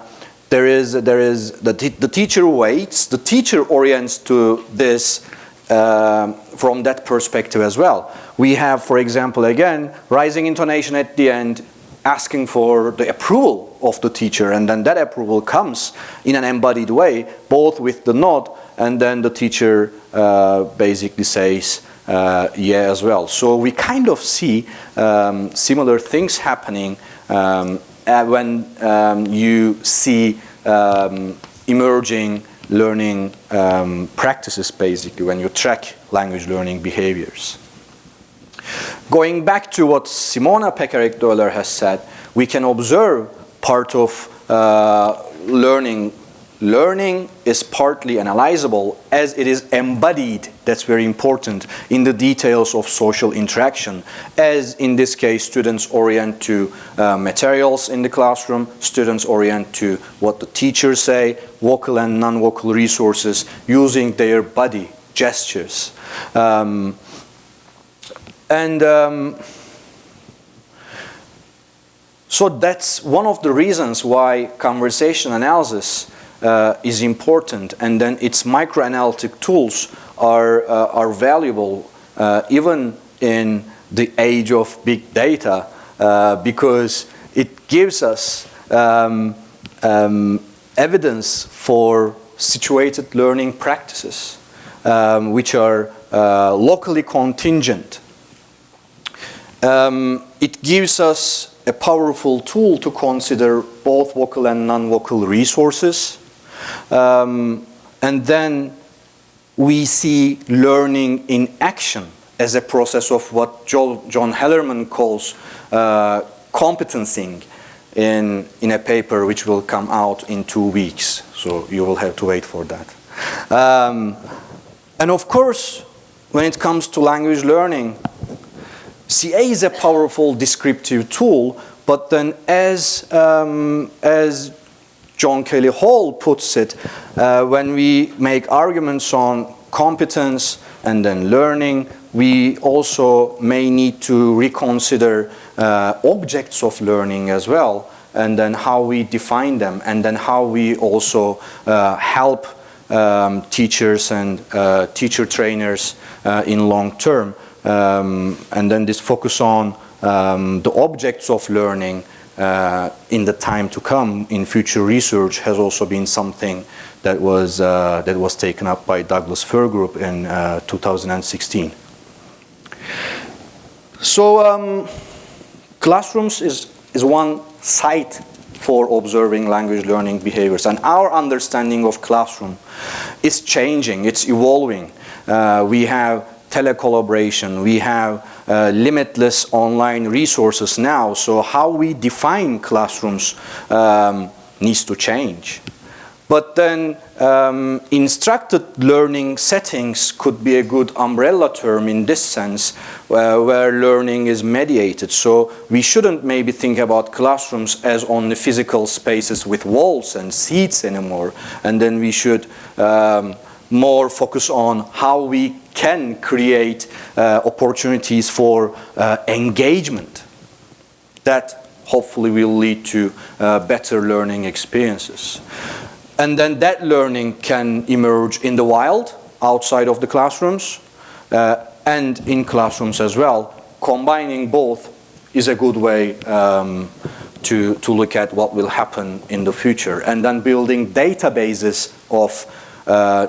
teacher waits, the teacher orients to this from that perspective as well. We have, for example, again, rising intonation at the end, asking for the approval of the teacher, and then that approval comes in an embodied way, both with the nod, and then the teacher basically says yeah as well. So we kind of see similar things happening when you see emerging learning practices, basically, when you track language learning behaviors. Going back to what Simona Pekarek-Döhler has said, we can observe part of learning. Learning is partly analyzable as it is embodied, that's very important, in the details of social interaction. As in this case, students orient to materials in the classroom, students orient to what the teachers say, vocal and non-vocal resources, using their body gestures. So that's one of the reasons why conversation analysis is important, and then its microanalytic tools are valuable even in the age of big data because it gives us evidence for situated learning practices which are locally contingent. It gives us a powerful tool to consider both vocal and non-vocal resources. And then we see learning in action as a process of what John Hellerman calls competencing in a paper which will come out in 2 weeks. So you will have to wait for that. And of course, when it comes to language learning, CA is a powerful descriptive tool, but then as John Kelly Hall puts it, when we make arguments on competence and then learning, we also may need to reconsider objects of learning as well, and then how we define them, and then how we also help teachers and teacher trainers in long term. And then this focus on the objects of learning in the time to come in future research has also been something that was taken up by Douglas Fir Group in 2016. So classrooms is one site for observing language learning behaviors, and our understanding of classroom is changing, it's evolving. We have telecollaboration, we have limitless online resources now, so how we define classrooms needs to change. But then instructed learning settings could be a good umbrella term in this sense, where learning is mediated. So we shouldn't maybe think about classrooms as only physical spaces with walls and seats anymore, and then we should more focus on how we can create opportunities for engagement that hopefully will lead to better learning experiences. And then that learning can emerge in the wild, outside of the classrooms, and in classrooms as well. Combining both is a good way to look at what will happen in the future. And then building databases of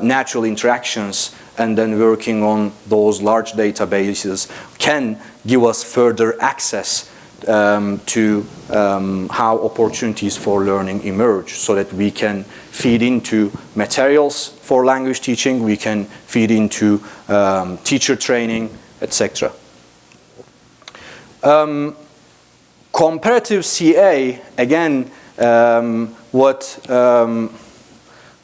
natural interactions and then working on those large databases can give us further access to how opportunities for learning emerge, so that we can feed into materials for language teaching, we can feed into teacher training, etc. Comparative CA, again, what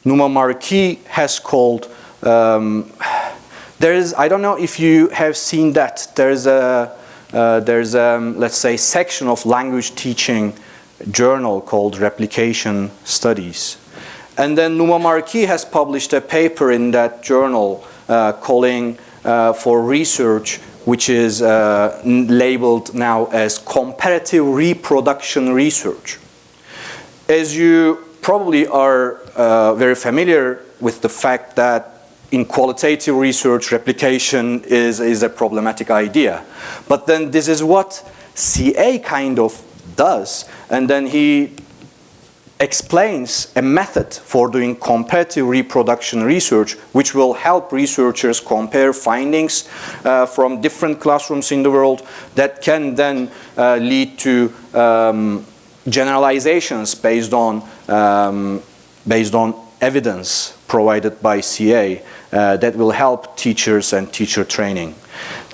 Numa Marquis has called, there is, I don't know if you have seen that, there's a let's say, section of language teaching journal called Replication Studies. And then Numa Marquis has published a paper in that journal calling for research, which is labeled now as comparative reproduction research. As you probably are very familiar with the fact that in qualitative research, replication is a problematic idea. But then this is what CA kind of does. And then he explains a method for doing comparative reproduction research, which will help researchers compare findings from different classrooms in the world that can then lead to generalizations based on evidence provided by CA that will help teachers and teacher training.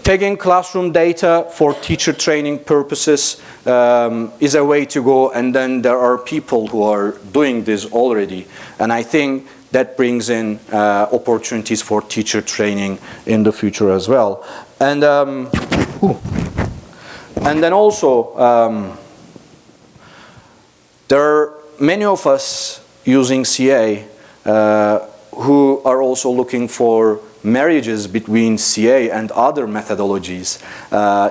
Taking classroom data for teacher training purposes is a way to go, and then there are people who are doing this already, and I think that brings in opportunities for teacher training in the future as well. And then also there are many of us using CA who are also looking for marriages between CA and other methodologies,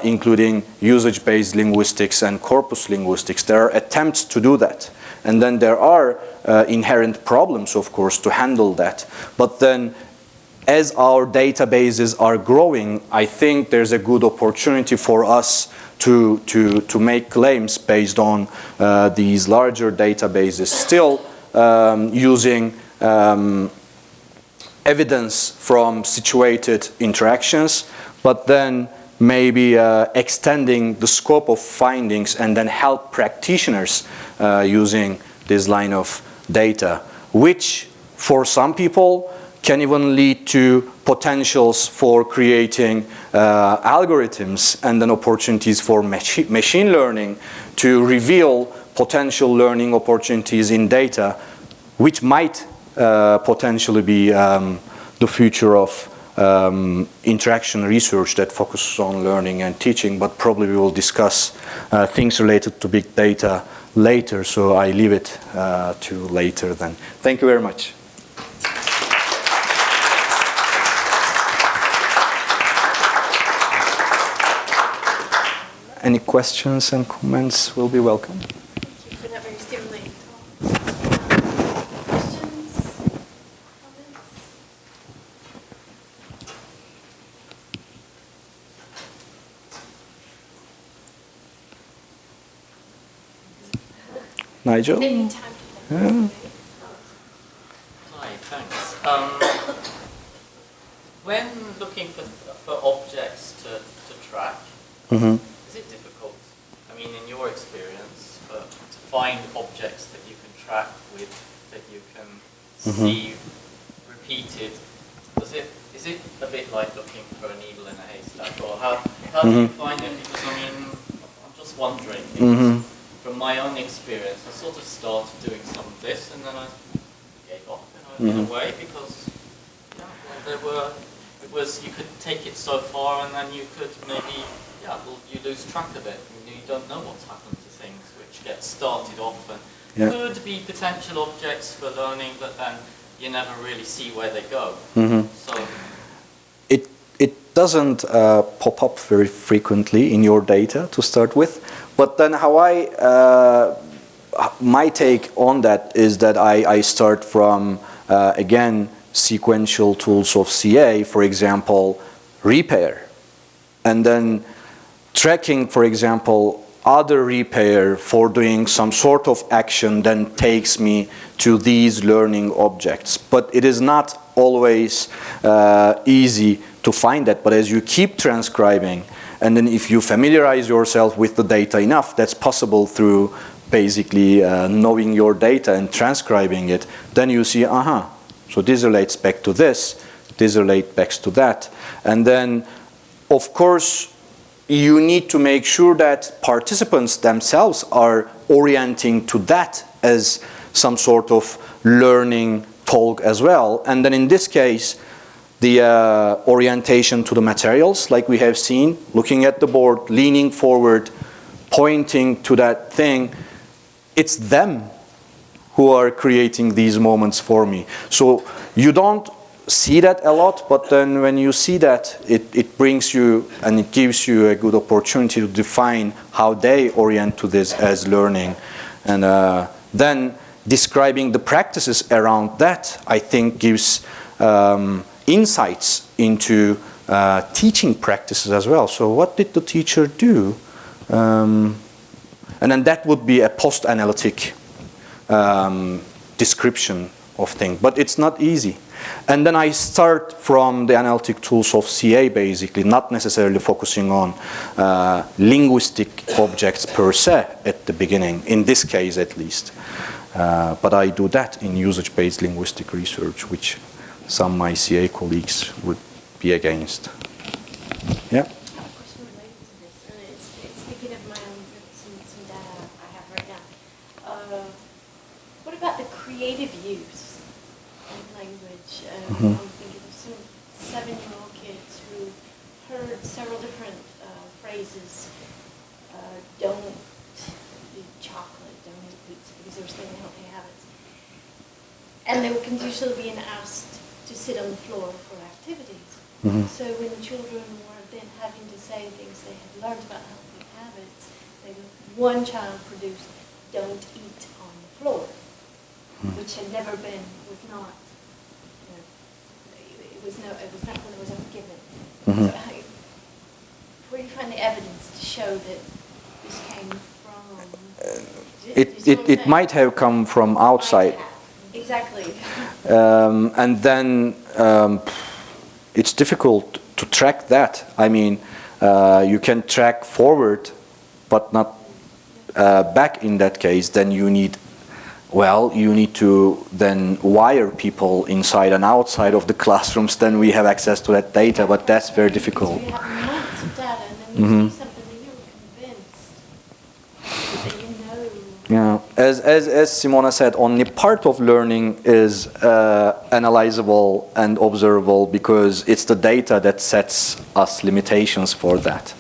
including usage-based linguistics and corpus linguistics. There are attempts to do that. And then there are inherent problems, of course, to handle that. But then as our databases are growing, I think there's a good opportunity for us to make claims based on these larger databases, still using evidence from situated interactions, but then maybe extending the scope of findings and then help practitioners using this line of data, which for some people can even lead to potentials for creating algorithms and then opportunities for machine learning to reveal potential learning opportunities in data, which might potentially be the future of interaction research that focuses on learning and teaching, but probably we will discuss things related to big data later, so I leave it to later then. Thank you very much. Any questions and comments will be welcome. Thank you for that very stimulating Nigel? In the meantime. Yeah. Hi, thanks. When looking for objects to track, is it difficult? I mean, in your experience, to find objects that you can track with, that you can see repeated, is it a bit like looking for a needle in a haystack, or how do you find it? Because I mean, I'm just wondering, because from my own experience, I sort of started doing some of this, and then I gave up in a way, because you could take it so far, and then you could maybe, you lose track of it. You don't know what's happened to things which get started off and could be potential objects for learning, but then you never really see where they go. So it doesn't pop up very frequently in your data to start with, but then how my take on that is that I start from again sequential tools of CA, for example, repair, and then tracking, for example, other repair for doing some sort of action then takes me to these learning objects. But it is not always easy to find that. But as you keep transcribing, and then if you familiarize yourself with the data enough, that's possible through basically knowing your data and transcribing it, then you see, so this relates back to this relates back to that. And then, of course, you need to make sure that participants themselves are orienting to that as some sort of learning talk as well. And then in this case, the orientation to the materials, like we have seen, looking at the board, leaning forward, pointing to that thing, it's them who are creating these moments for me. So you don't see that a lot, but then when you see that, it brings you and it gives you a good opportunity to define how they orient to this as learning. And then describing the practices around that, I think, gives insights into teaching practices as well. So what did the teacher do? And then that would be a post-analytic description of things, but it's not easy. And then I start from the analytic tools of CA, basically, not necessarily focusing on linguistic objects per se at the beginning, in this case at least. But I do that in usage-based linguistic research, which some of my CA colleagues would be against. Yeah? I have a question related to this, and it's thinking of my own, some data I have right now. What about the creative use of language? I'm thinking of some 7-year-old kids who heard several different phrases. Don't eat chocolate, don't eat pizza, because they were studying healthy habits. And they were usually being asked to sit on the floor for activities. So when the children were then having to say things they had learned about healthy habits, one child produced, don't eat on the floor, which had never been, was not, it was not one that was ever given. So where do you find the evidence to show that this came from? It might have come from outside. Exactly. And then it's difficult to track that. I mean, you can track forward, but not back in that case. Then you need to then wire people inside and outside of the classrooms. Then we have access to that data, but that's very difficult. We have months of data, and then you see something that you were convinced that you know. Yeah, as Simona said, only part of learning is analyzable and observable, because it's the data that sets us limitations for that.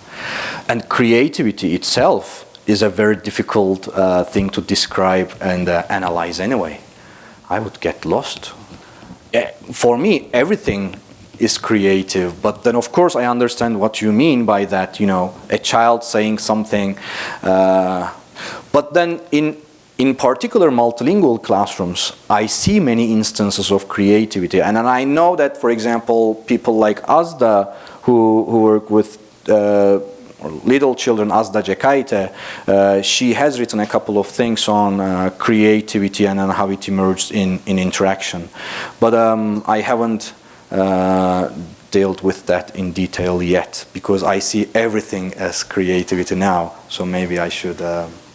And creativity itself is a very difficult thing to describe and analyze anyway. I would get lost. For me, everything is creative, but then of course I understand what you mean by that, a child saying something. But then in particular multilingual classrooms, I see many instances of creativity. And I know that, for example, people like Azda, who work with little children, Azda Cekaite, she has written a couple of things on creativity and on how it emerged in interaction. But I haven't dealt with that in detail yet, because I see everything as creativity now. So maybe I should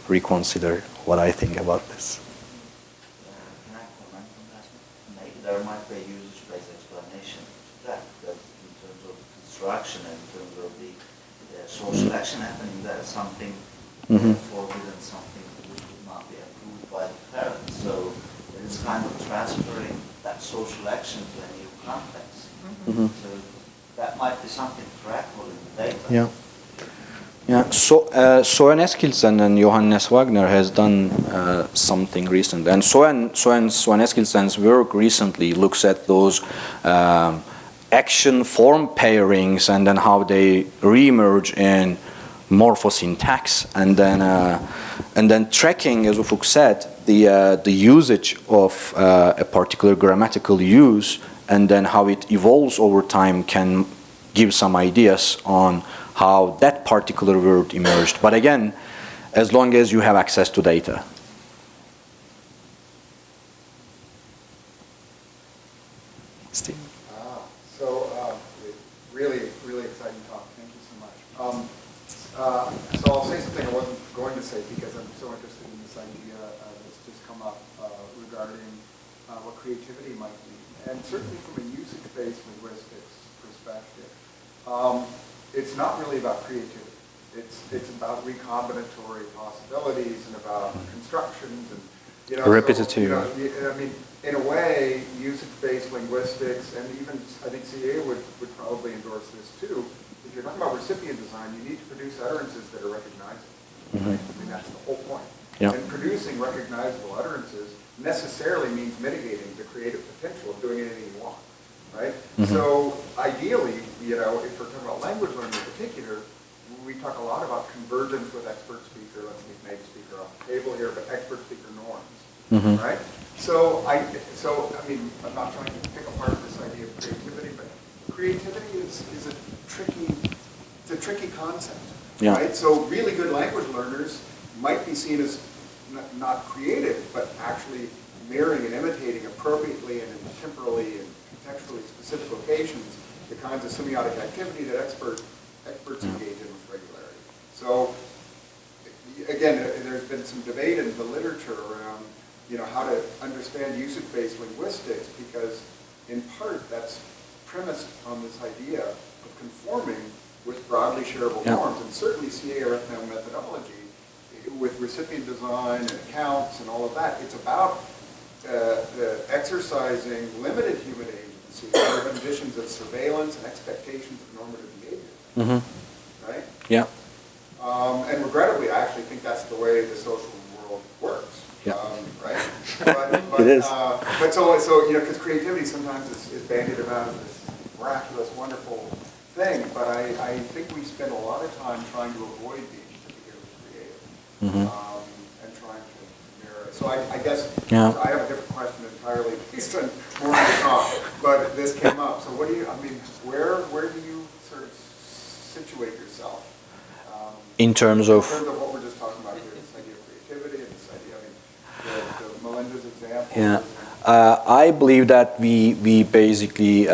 reconsider what I think about this. Can I comment on that? Maybe there might be a usage-based explanation to that, because in terms of construction and in terms of the social action happening there, something forbidden, something which would not be approved by the parents. So it is kind of transferring that social action to a new context. So that might be something trackable in the data. Yeah. Yeah, so Soen Eskildsen and Johannes Wagner has done something recent, and Soen Eskildsen's work recently looks at those action form pairings and then how they re-emerge in morphosyntax, and then tracking, as Ufuk said, the usage of a particular grammatical use, and then how it evolves over time can give some ideas on how that particular word emerged. But again, as long as you have access to data. Steve? Really, really exciting talk. Thank you so much. So I'll say something I wasn't going to say because I'm so interested in this idea that's just come up regarding what creativity might be. And certainly from a usage-based linguistics perspective, it's not really about creativity. It's about recombinatory possibilities and about constructions and repetitive. I mean, in a way, usage-based linguistics, and even I think CA would probably endorse this too. If you're talking about recipient design, you need to produce utterances that are recognizable. Right? I mean, that's the whole point. Yeah. And producing recognizable utterances necessarily means mitigating the creative potential of doing anything you want. Right? So ideally, if we're talking about language learning in particular, we talk a lot about convergence with expert speaker. Let's leave native speaker off the table here, but expert speaker norms. Right? So I mean, I'm not trying to pick apart this idea of creativity, but creativity is a tricky concept. Yeah. Right? So really good language learners might be seen as not creative, but actually mirroring and imitating appropriately and in temporally and contextually specific locations the kinds of semiotic activity that experts engage in with regularity. So again, there's been some debate in the literature around how to understand usage-based linguistics, because in part that's premised on this idea of conforming with broadly shareable norms, and certainly CA arithmetic methodology with recipient design and accounts and all of that. It's about exercising limited human agency over conditions of surveillance and expectations of normative behavior. Right? Yeah. And regrettably, I actually think that's the way the social world works. Yeah. Right? But, it is. But so because creativity sometimes is bandied around as this miraculous, wonderful thing, but I think we spend a lot of time trying to avoid being particularly creative and trying to mirror it. So I guess I have a different question entirely based on more of the talk, but this came up. So where do you sort of situate yourself? In terms of what we're just talking about here, this idea of creativity and this idea, the Melinda's example. Yeah. I believe that we basically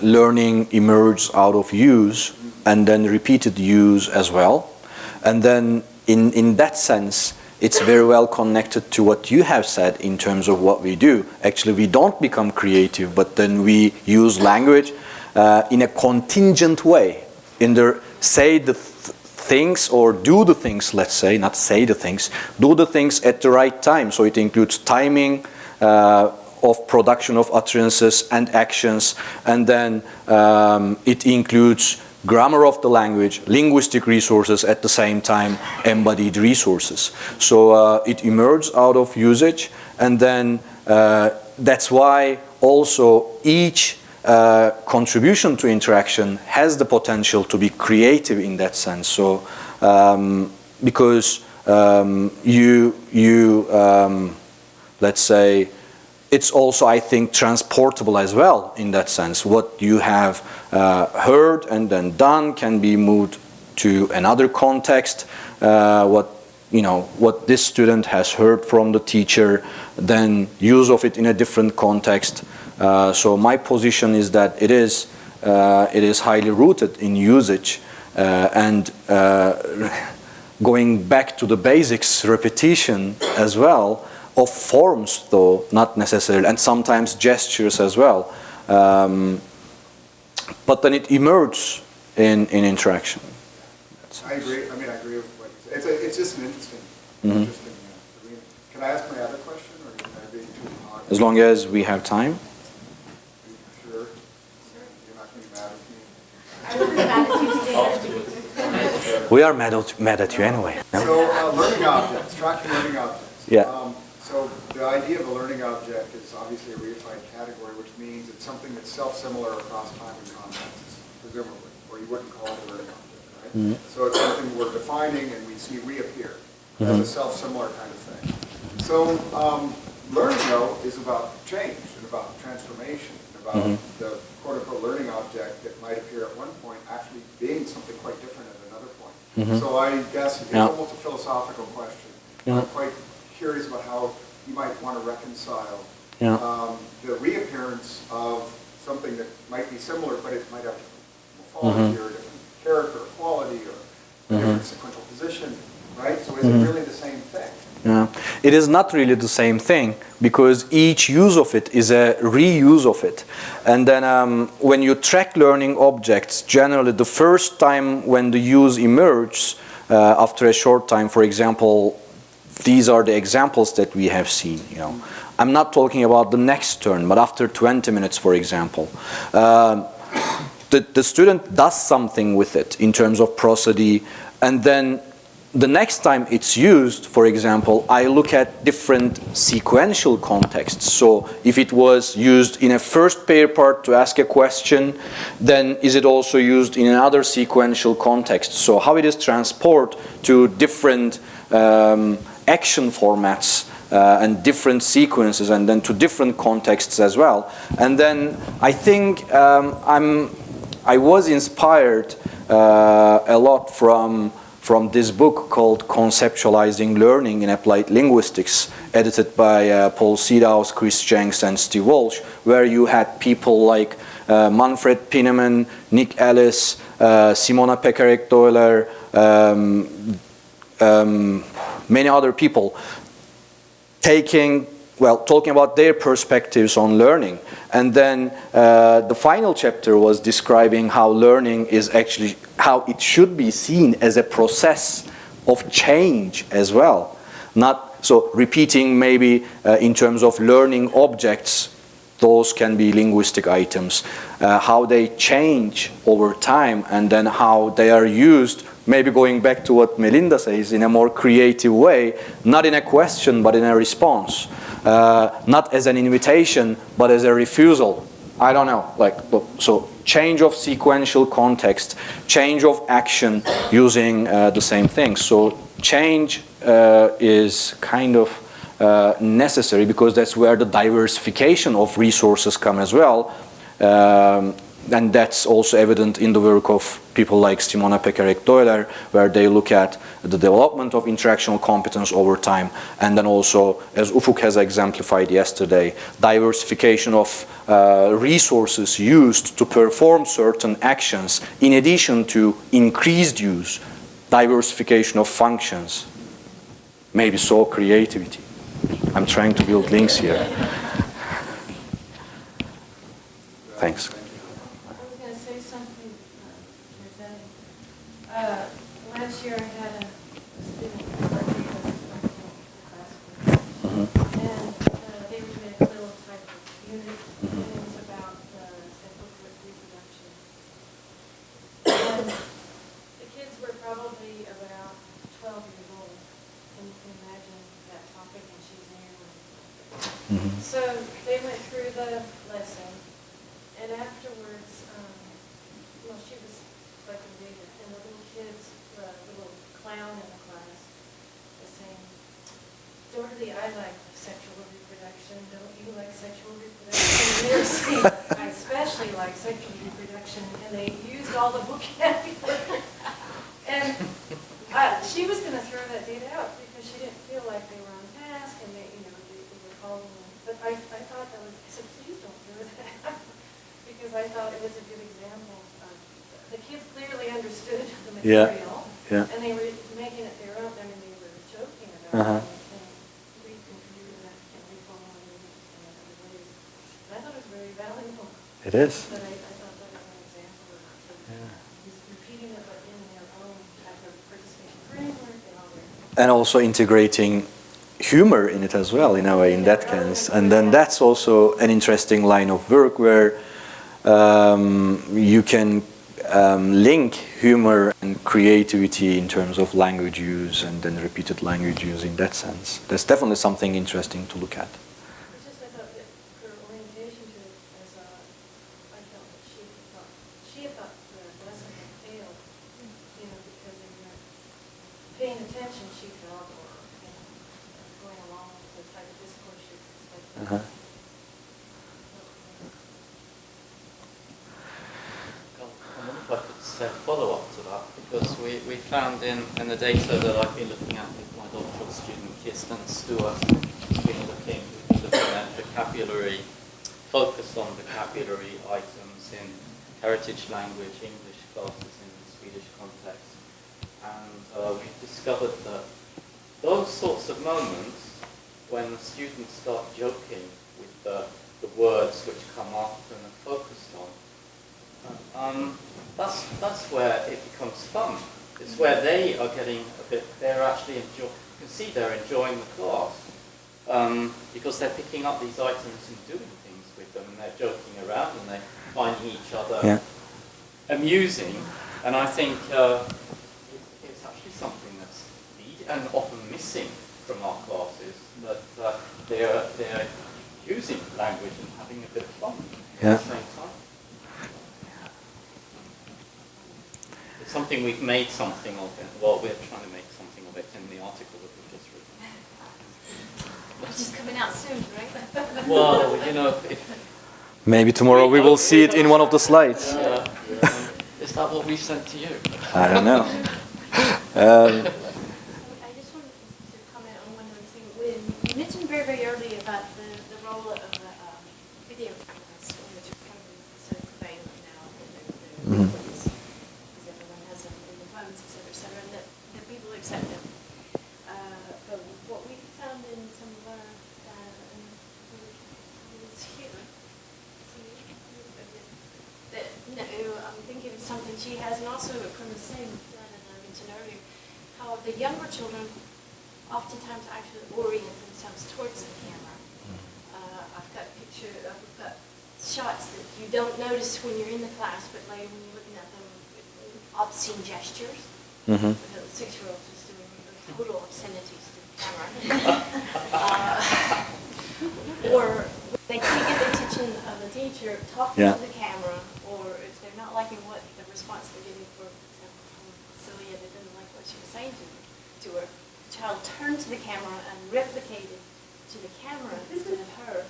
learning emerges out of use and then repeated use as well, and then in that sense it's very well connected to what you have said in terms of what we do. Actually, we don't become creative, but then we use language in a contingent way, in the say the things or do the things, let's say, not say the things, do the things at the right time. So it includes timing of production of utterances and actions, and then it includes grammar of the language, linguistic resources at the same time, embodied resources. So it emerges out of usage, and then that's why also each contribution to interaction has the potential to be creative in that sense. So because let's say, it's also, I think, transportable as well in that sense. What you have heard and then done can be moved to another context. What this student has heard from the teacher, then use of it in a different context. So my position is that it is highly rooted in usage and going back to the basics, repetition as well, of forms though, not necessarily, and sometimes gestures as well. But then it emerges in interaction. I agree. I agree with what you said. It's just an interesting arena. Can I ask my other question, or can I be too hard? As long as we have time. Sure. You're not going to be mad at me. I will be mad at you, Steve. We are mad at you anyway. No? So learning objects, tracking learning objects. Yeah. So the idea of a learning object is obviously a reified category, which means it's something that's self-similar across time and context, presumably, or you wouldn't call it a learning object, right? So it's something we're defining and we see reappear as a self-similar kind of thing. So learning, though, is about change and about transformation, and about the quote-unquote learning object that might appear at one point actually being something quite different at another point. So I guess it's Yeah. almost a philosophical question. Yeah. I'm quite curious about how you might want to reconcile Yeah. the reappearance of something that might be similar, but it might have different morphology or different character or quality or a different sequential position, right? So is it really the same thing? Yeah. It is not really the same thing because each use of it is a reuse of it. And then when you track learning objects, generally the first time when the use emerges, after a short time, for example, these are the examples that we have seen. You know, I'm not talking about the next turn, but after 20 minutes, for example. The student does something with it in terms of prosody, and then the next time it's used, for example, I look at different sequential contexts. So if it was used in a first pair part to ask a question, then is it also used in another sequential context? So how it is transported to different action formats and different sequences, and then to different contexts as well. And then I think I was inspired a lot from this book called Conceptualizing Learning in Applied Linguistics, edited by Paul Seedhouse, Chris Jenks, and Steve Walsh, where you had people like Manfred Pineman, Nick Ellis, Simona Pekarek-Doyler, many other people talking about their perspectives on learning. And then the final chapter was describing how learning is actually, how it should be seen as a process of change as well. Not so repeating maybe in terms of learning objects, those can be linguistic items, how they change over time, and then how they are used, maybe going back to what Melinda says, in a more creative way, not in a question but in a response. Not as an invitation, but as a refusal. I don't know, so change of sequential context, change of action using the same thing. So change is kind of necessary because that's where the diversification of resources come as well. And that's also evident in the work of people like Simona Pekarek-Doyler, where they look at the development of interactional competence over time, and then also, as Ufuk has exemplified yesterday, diversification of resources used to perform certain actions, in addition to increased use, diversification of functions, maybe so creativity. I'm trying to build links here. Thanks. Last year I had a student birthday and they were doing a little type of unit, and it was about sexual reproduction. And the kids were probably about 12 years old, and you can imagine that topic, and she's near. So they went through the lesson, and afterwards, well, she was like a leader, and the little kids, the little clown in the class, was saying, Dorothy, I like sexual reproduction. Don't you like sexual reproduction? And they were saying, I especially like sexual reproduction, and they used all the vocabulary. And she was going to throw that data out because she didn't feel like they were on task, and they were calling them. But I thought that was, I said, please don't throw that out, because I thought it was a good example. The kids clearly understood the material, and they were making it their own. I mean, they were joking about it and reconfiguring it and reformulating it in other ways. And I thought it was very valuable. It is. But I thought that was an example of just repeating it, but in their own type of participation framework and all that. And also integrating humor in it as well, in a way, in that sense. And then that's also an interesting line of work where you can link humor and creativity in terms of language use and then repeated language use in that sense. That's definitely something interesting to look at. It's just I thought that her orientation to it as I felt that she had thought the lesson had failed, because they weren't paying attention, she felt, or going along with the type of discourse she expected. I wonder if I could say, follow-up to that, because we found in the data that I've been looking at with my doctoral student, Kirsten Stewart, we've been looking at vocabulary, focus on vocabulary items in heritage language, English classes in the Swedish context. And we've discovered that those sorts of moments, when the students start joking with the words which come up and are focused on, that's where it becomes fun. It's where they are getting a bit, they're actually you can see they're enjoying the class, because they're picking up these items and doing things with them, and they're joking around and they're finding each other amusing. And I think it's actually something that's needed and often missing from our classes, that they're using language and having a bit of fun at the same time. It's something we've made something of it. Well, we're trying to make something of it in the article that we've just written. Which is coming out soon, right? Well, you know, maybe tomorrow we will see it in one of the slides. Is that what we sent to you? I don't know. I just wanted to comment on one other thing. You mentioned very, very early about the role of video cameras, which are kind of so prevalent now, because everyone has them in their phones, etc., and that people accept them. But what we found in some of our is here, that I'm thinking of something she has, and also from the same that I mentioned earlier, how the younger children oftentimes actually orient themselves towards the camera. I've got shots that you don't notice when you're in the class, but later when you're looking at them, obscene gestures. The 6-year-old was doing total obscenities to the camera. Or they can't get the attention of the teacher talking to the camera, or if they're not liking what the response they're getting, for example, from Celia, they didn't like what she was saying to her. The child turned to the camera and replicated to the camera instead of her,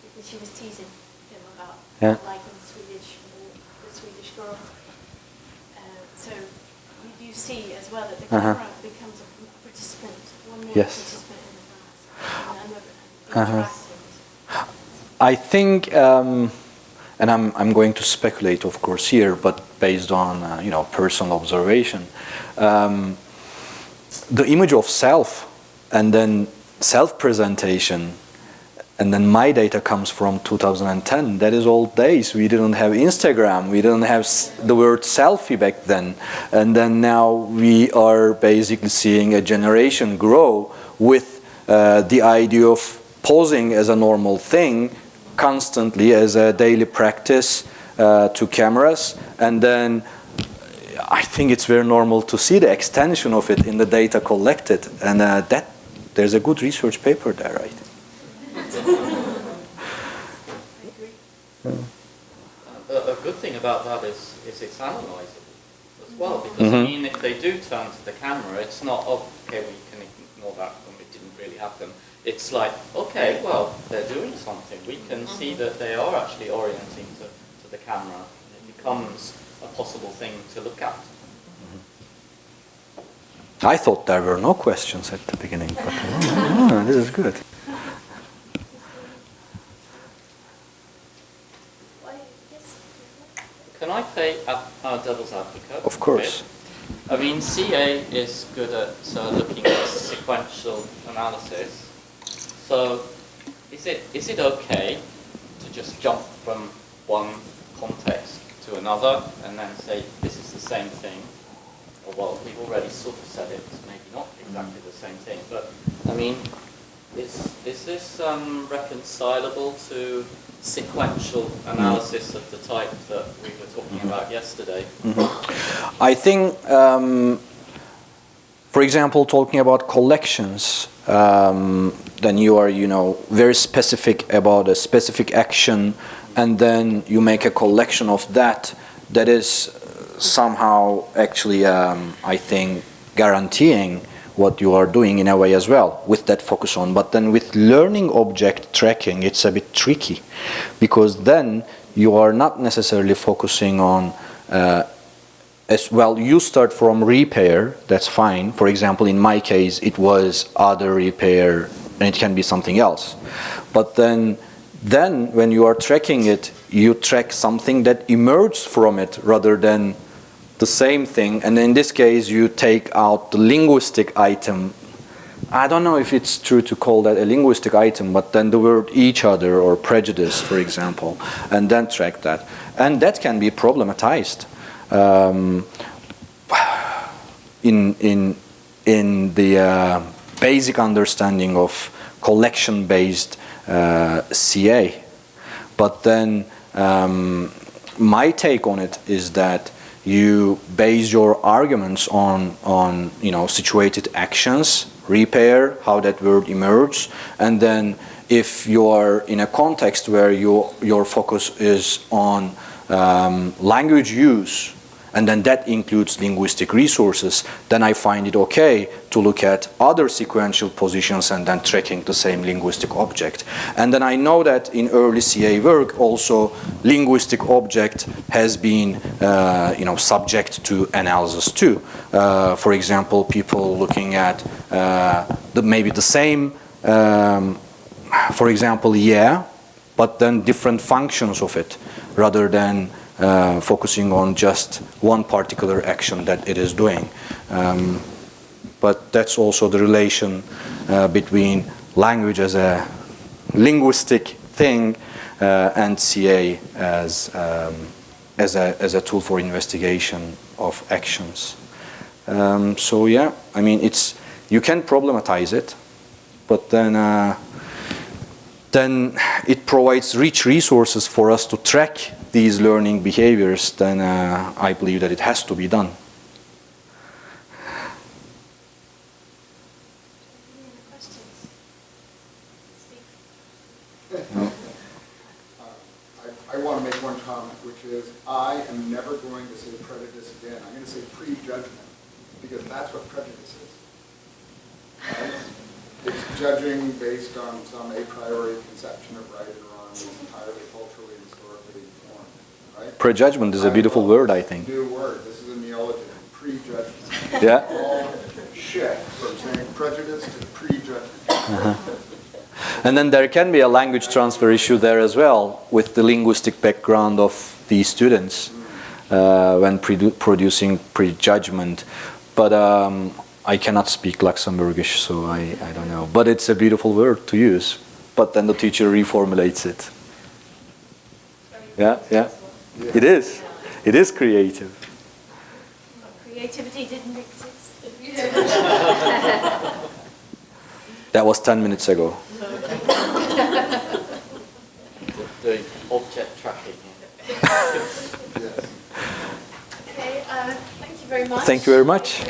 because she was teasing him about liking the Swedish girl. So you do see as well that the camera becomes a participant, one more participant in the class, and interacting. I think, and I'm going to speculate, of course, here, but based on personal observation, the image of self, and then self-presentation, and then my data comes from 2010. That is old days. We didn't have Instagram. We didn't have the word selfie back then. And then now we are basically seeing a generation grow with the idea of posing as a normal thing constantly as a daily practice to cameras. And then I think it's very normal to see the extension of it in the data collected. And that there's a good research paper there, I think. A good thing about that is it's analysable as well, because I mean, if they do turn to the camera, it's not, okay, we can ignore that when it didn't really happen. It's like, okay, well, they're doing something. We can see that they are actually orienting to the camera. It becomes a possible thing to look at. I thought there were no questions at the beginning, but this is good. Can I play devil's advocate? Of course. I mean, CA is good at looking at sequential analysis. So, is it okay to just jump from one context to another and then say this is the same thing? Or, well, we've already sort of said it's maybe not exactly the same thing, but I mean, is this reconcilable to sequential analysis of the type that we were talking about yesterday? I think, for example, talking about collections, then you are, very specific about a specific action, and then you make a collection of that is somehow actually, I think, guaranteeing what you are doing in a way as well, with that focus on. But then with learning object tracking, it's a bit tricky, because then you are not necessarily focusing on as well, you start from repair, that's fine. For example, in my case, it was other repair, and it can be something else. But then when you are tracking it, you track something that emerged from it rather than the same thing. And in this case, you take out the linguistic item. I don't know if it's true to call that a linguistic item, but then the word each other or prejudice, for example, and then track that. And that can be problematized. In the basic understanding of collection-based CA. But then my take on it is that you base your arguments on situated actions, repair, how that word emerges, and then if you are in a context where your focus is on language use, and then that includes linguistic resources, then I find it okay to look at other sequential positions and then tracking the same linguistic object. And then I know that in early CA work also linguistic object has been subject to analysis too. For example, people looking at maybe the same, for example, yeah, but then different functions of it rather than focusing on just one particular action that it is doing. But that's also the relation between language as a linguistic thing and CA as a tool for investigation of actions. So yeah, I mean, you can problematize it, but then it provides rich resources for us to track these learning behaviors. Then I believe that it has to be done. Any other questions? I want to make one comment, which is I am never going to say prejudice again. I'm going to say prejudgment, because that's what prejudice is. Right? It's judging based on some a priori conception of right or wrong that's entirely culturally and historically informed. Right? Prejudgment is a beautiful word, I think. New word. This is a neologism. Prejudgment. Yeah. All shift from saying prejudice to prejudgment. And then there can be a language transfer issue there as well with the linguistic background of the students when producing prejudgment. But I cannot speak Luxembourgish, so I don't know. But it's a beautiful word to use. But then the teacher reformulates it. Yeah, yeah. It is. It is creative. Creativity didn't exist. That was 10 minutes ago. The object tracking. Okay, thank you very much. Thank you very much.